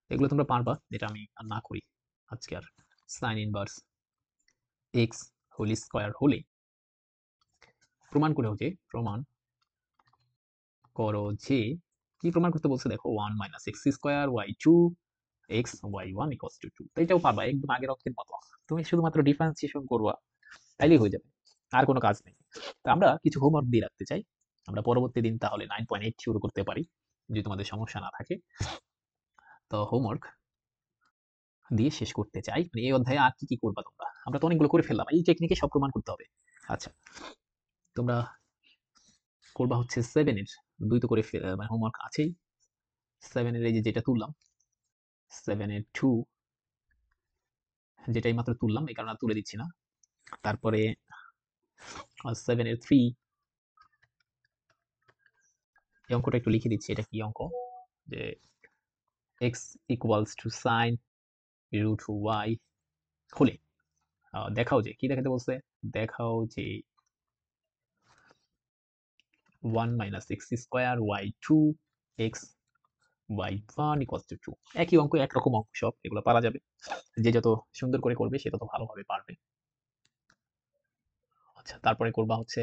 এগুলো তোমরা পারবা, এটা আমি আর না করি আজকে আর। Sine inverse x whole square হলে প্রমাণ করো যে কি প্রমাণ করতে বলছে দেখো, 1 minus x square y two x y one equals to 2। তো এটাও পারবা একদম আগের অঙ্কের মতো, তুমি শুধুমাত্র ডিফারেন্সিয়েশন করবা, তাইলেই হয়ে যাবে, আর কোনো কাজ নেই। তো আমরা কিছু হোমওয়ার্ক দিয়ে রাখতে চাই, আমরা পরবর্তী দিন তাহলে 9.8 শুরু করতে পারি যদি তোমাদের সমস্যা না থাকে। তো হোমওয়ার্ক দিয়ে শেষ করতে চাই, মানে এই অধ্যায়ে আর কি কি করবা তোমরা, আমরা তো অনেকগুলো করে ফেললাম, এই টেকনিকে সব প্রমাণ করতে হবে। আচ্ছা, তোমরা করবা হচ্ছে 7-এর 2 তো করে মানে হোমওয়ার্ক আছেই। 7-এর এই যে যেটা তুললাম, 7-2 যেটাই মাত্র তুললাম, এই কারণে আর তুলে দিচ্ছি না। তারপরে 7-3 এই অঙ্কটা একটু লিখে দিচ্ছি, এটা কি অঙ্ক, যে x equals to sine root y হলে দেখাও যে, কি দেখাতে বলছে, দেখাও যে 1 minus x square y two x y one equals to 2। একই অঙ্ক, একরকম অঙ্ক সব, এগুলো পারা যাবে, যে যত সুন্দর করে করবে সে তত ভালোভাবে পারবে। আচ্ছা, তারপরে করবা হচ্ছে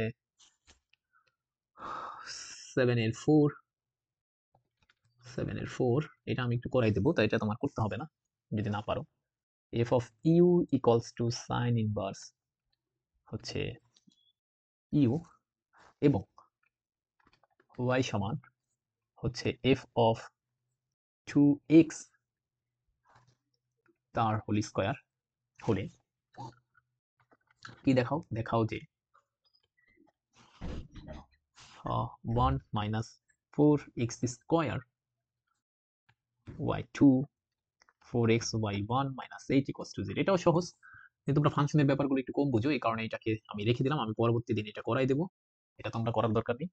7-4, 7-4 এটা আমি একটু করাই দেবো, তাই এটা তোমার করতে হবে না যদি না পারো। F of u equals to sine inverse হচ্ছে ইউ, এবং ওয়াই সমান হচ্ছে এফ অফ 2x তার হোল স্কয়ার হলে কি দেখাও, দেখাও যে 1 minus 4x square y two 4x y one minus 8 equals to 0। এটাও সহজ, কিন্তু তোমরা ফাংশনের ব্যাপারগুলো একটু কম বুঝো, এই কারণে এটাকে আমি রেখে দিলাম, আমি পরবর্তী দিন এটা করাই দেবো, এটা তোমরা করার দরকার নেই।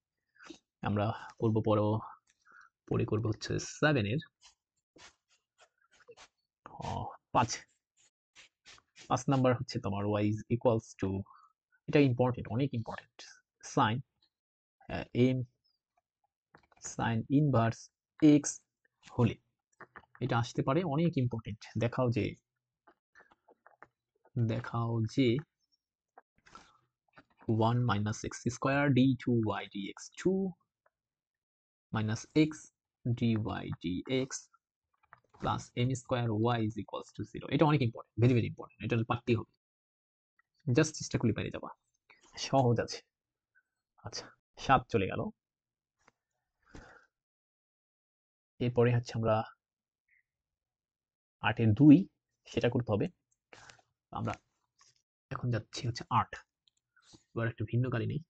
আমরা করবো পরে করবো হচ্ছে 7-এর 5 নাম্বার হচ্ছে তোমার y ইকুয়ালস টু, এটা ইম্পর্টেন্ট, অনেক important, sine m sine inverse x হলে এটা আসতে পারে, অনেক ইম্পর্টেন্ট। দেখাও যে 1 minus x square d2y dx2 minus x dy dx plus m square y is equals to 0. এটা অনেক ইম্পর্টেন্ট, ভেরি ভেরি ইম্পর্টেন্ট, এটা পারতেই হবে, জাস্ট চেষ্টা করলে পেরে যাবা, সহজ আছে। আচ্ছা 7 চলে গেল। এরপরে হচ্ছে আমরা 8 এর 2 সেটা করতে হবে। আমরা এখন যাচ্ছি হচ্ছে 8, এবার একটা ভিন্ন গাড়ি নেই।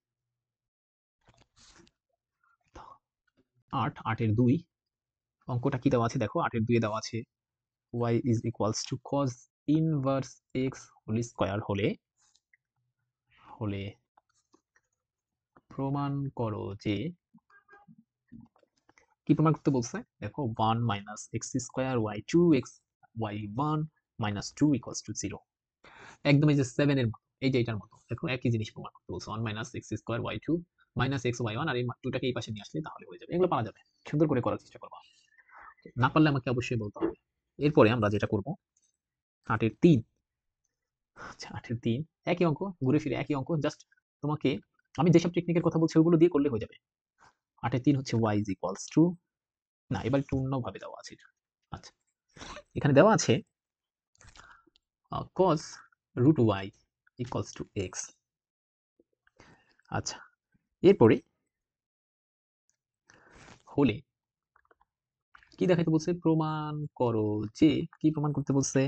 8 এর 2 অঙ্কটা কি দেওয়া আছে দেখো, 8 এর 2 এ দেওয়া আছে y is equals to cos inverse x whole square হলে প্রমাণ করো যে, কি প্রমাণ করতে বলছে দেখো, 1 minus x square y2 x y1 minus 2 equals to 0। একদম এই যে 7 এর মতো, এই যে এটার মতো দেখো, একই জিনিস প্রমাণ করতে বলছে, 1 minus x square y2 minus x y1, আর এই 2টাকে এই পাশে নিয়ে আসলে তাহলে হয়ে যাবে। এগুলো পারা যাবে, সুন্দর করে করার চেষ্টা করবা, না পারলে আমাকে অবশ্যই বলতে হবে। এরপরে আমরা যেটা করব 8 এর 3। আচ্ছা 8 এর 3 একই অঙ্ক, ঘুরে ফিরে একই অঙ্ক, জাস্ট তোমাকে আমি যেসব টেকনিকের কথা বলছি ওগুলো দিয়ে করলে হয়ে যাবে। 8 এর 3 হচ্ছে y is equals to, না এবার একটু অন্যভাবে দেওয়া আছে এটা। আচ্ছা এখানে দেওয়া আছে cos root y equals to x। আচ্ছা এরপরে হলে কি দেখাইতে বলছে, প্রমাণ করো যে, কি প্রমাণ করতে বলছে,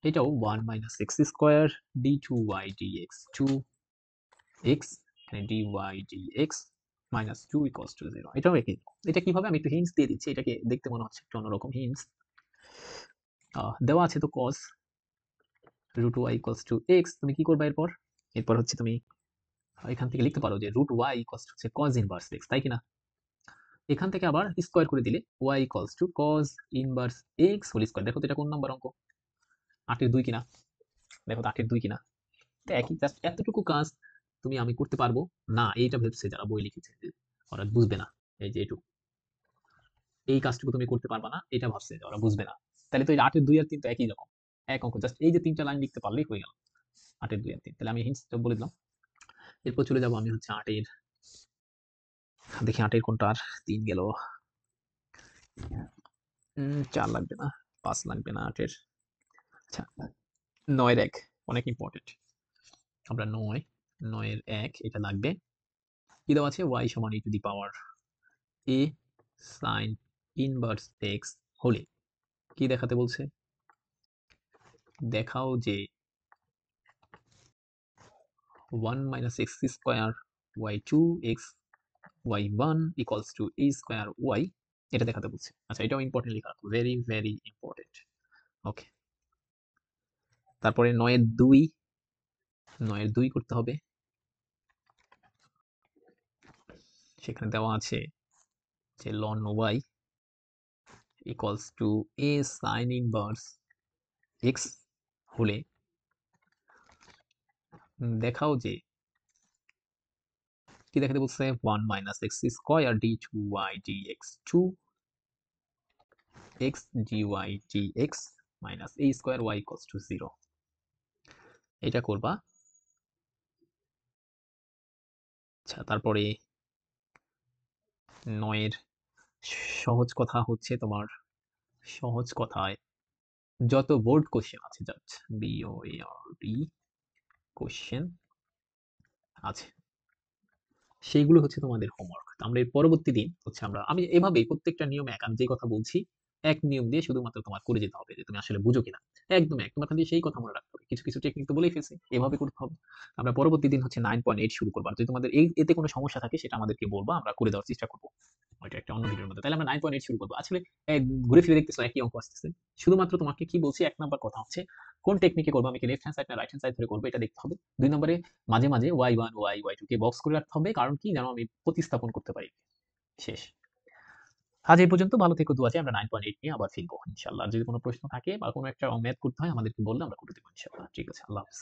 এটাও 1 minus x square d2y dx2 x এখানে dy dx minus 2 equals to 0। এটাও একই। এটা কিভাবে, আমি একটু হিন্টস দিয়ে দিচ্ছি, এটাকে দেখতে মনে হচ্ছে একটু অন্যরকম হিন্টস। দেওয়া আছে তো cos root y equals to x, তুমি কি করবা এরপর, এরপর হচ্ছে তুমি এখান থেকে লিখতে পারো যে root y equals to cos inverse x, তাই কিনা। এখান থেকে আবার স্কোয়ার করে দিলে y equals to cos inverse x whole square. দেখো তো এটা কোন নাম্বার অঙ্ক, 8 এর 2 কিনা, দেখো তো 8 এর 2 কিনা। তো একই, জাস্ট এতটুকু কাজ তুমি আমি করতে পারবো না, এইটা ভেবছে যারা বই লিখেছে যে ওরা বুঝবে না, এই যে এটুকু, এই কাজটুকু তুমি করতে পারবা না, এটা ভাবছে যে ওরা বুঝবে না। তাহলে তো এই 8 এর 2 আর 3 তো একই রকম, এক অঙ্ক, জাস্ট এই যে 3টা লাইন লিখতে পারলেই হয়ে গেল 8 এর 2 আর 3। তাহলে আমি হিন্টসটা বলে দিলাম। এরপর চলে যাবো আমি হচ্ছে 8 এর, দেখি 8 এর কোনটা, আর 3 গেল, 4 লাগবে না, 5 লাগবে না 8 এর। আচ্ছা 9 এর 1 অনেক ইম্পর্টেন্ট, আমরা 9 এর 1 এটা লাগবে। কি দেওয়া আছে, y সমান e to the power a sin inverse x হলে কি দেখাতে বলছে, দেখাও যে 1 minus x square y2 x y1 equals to a square y, এটা দেখাতে বলছে। আচ্ছা এটাও ইম্পর্টেন্ট লেখা, ভেরি ভেরি ইম্পর্টেন্ট। ওকে তারপরে 9 এর 2, 9 এর 2 করতে হবে। সেখানে দেওয়া আছে যে ln y equals to a sin inverse x হলে দেখাও যে, কি দেখাতে বলছে, 1 minus x square d2y dx2 x dy dx minus a square y equals to 0। এটা করবা। আচ্ছা তারপরে 9 এর সহজ কথা হচ্ছে তোমার, সহজ কথায় যত বোর্ড কোশ্চেন আছে, জাস্ট BOARD কোশ্চেন আছে, সেইগুলো হচ্ছে তোমাদের হোমওয়ার্ক। আমরা এর পরবর্তী দিন হচ্ছে আমি এভাবেই প্রত্যেকটা নিয়ম এক, আমি যে কথা বলছি এক নিয়ম দিয়ে শুধুমাত্র তোমার করে যেতে হবে, যে তুমি আসলে বুঝো কিনা, একদম এক, তোমার খালি সেই কথা মনে রাখতে হবে। কিছু কিছু টেকনিক তো বলেই ফেলছি, এভাবে করতে হবে। আমরা পরবর্তী দিন হচ্ছে 9.8 শুরু করবো, আর যদি তোমাদের এতে কোনো সমস্যা থাকে সেটা আমাদেরকে বলবা, আমরা করে দেওয়ার চেষ্টা করবো ওইটা একটা অন্য ভিডিওর মধ্যে। তাহলে আমরা 9.8 শুরু করবো। আসলে ঘুরে ফিরে দেখতেছো একই অঙ্ক আসতেছে, শুধুমাত্র তোমাকে কি বলছি, এক নাম্বার কথা হচ্ছে কোন টেকনিকে করবো, আমি কি লেফট হ্যান্ড সাইড না রাইট হ্যান্ড সাইড ধরে করবো এটা দেখতে হবে। 2 নম্বরে মাঝে মাঝে y1 y2 কে বক্স করে রাখতে হবে, কারণ কি যেন আমি প্রতিস্থাপন করতে পারি। শেষ। আজ এই পর্যন্ত, ভালো থেকো, দোয়া চাই। আমরা 9.8 নিয়ে আবার ফিরবো ইনশাআল্লাহ। যদি কোনো প্রশ্ন থাকে বা কোনো একটা ম্যাথ করতে হয় আমাদেরকে বললে আমরা করে দেবো ইনশাআল্লাহ। ঠিক আছে, আল্লাহ হাফেজ।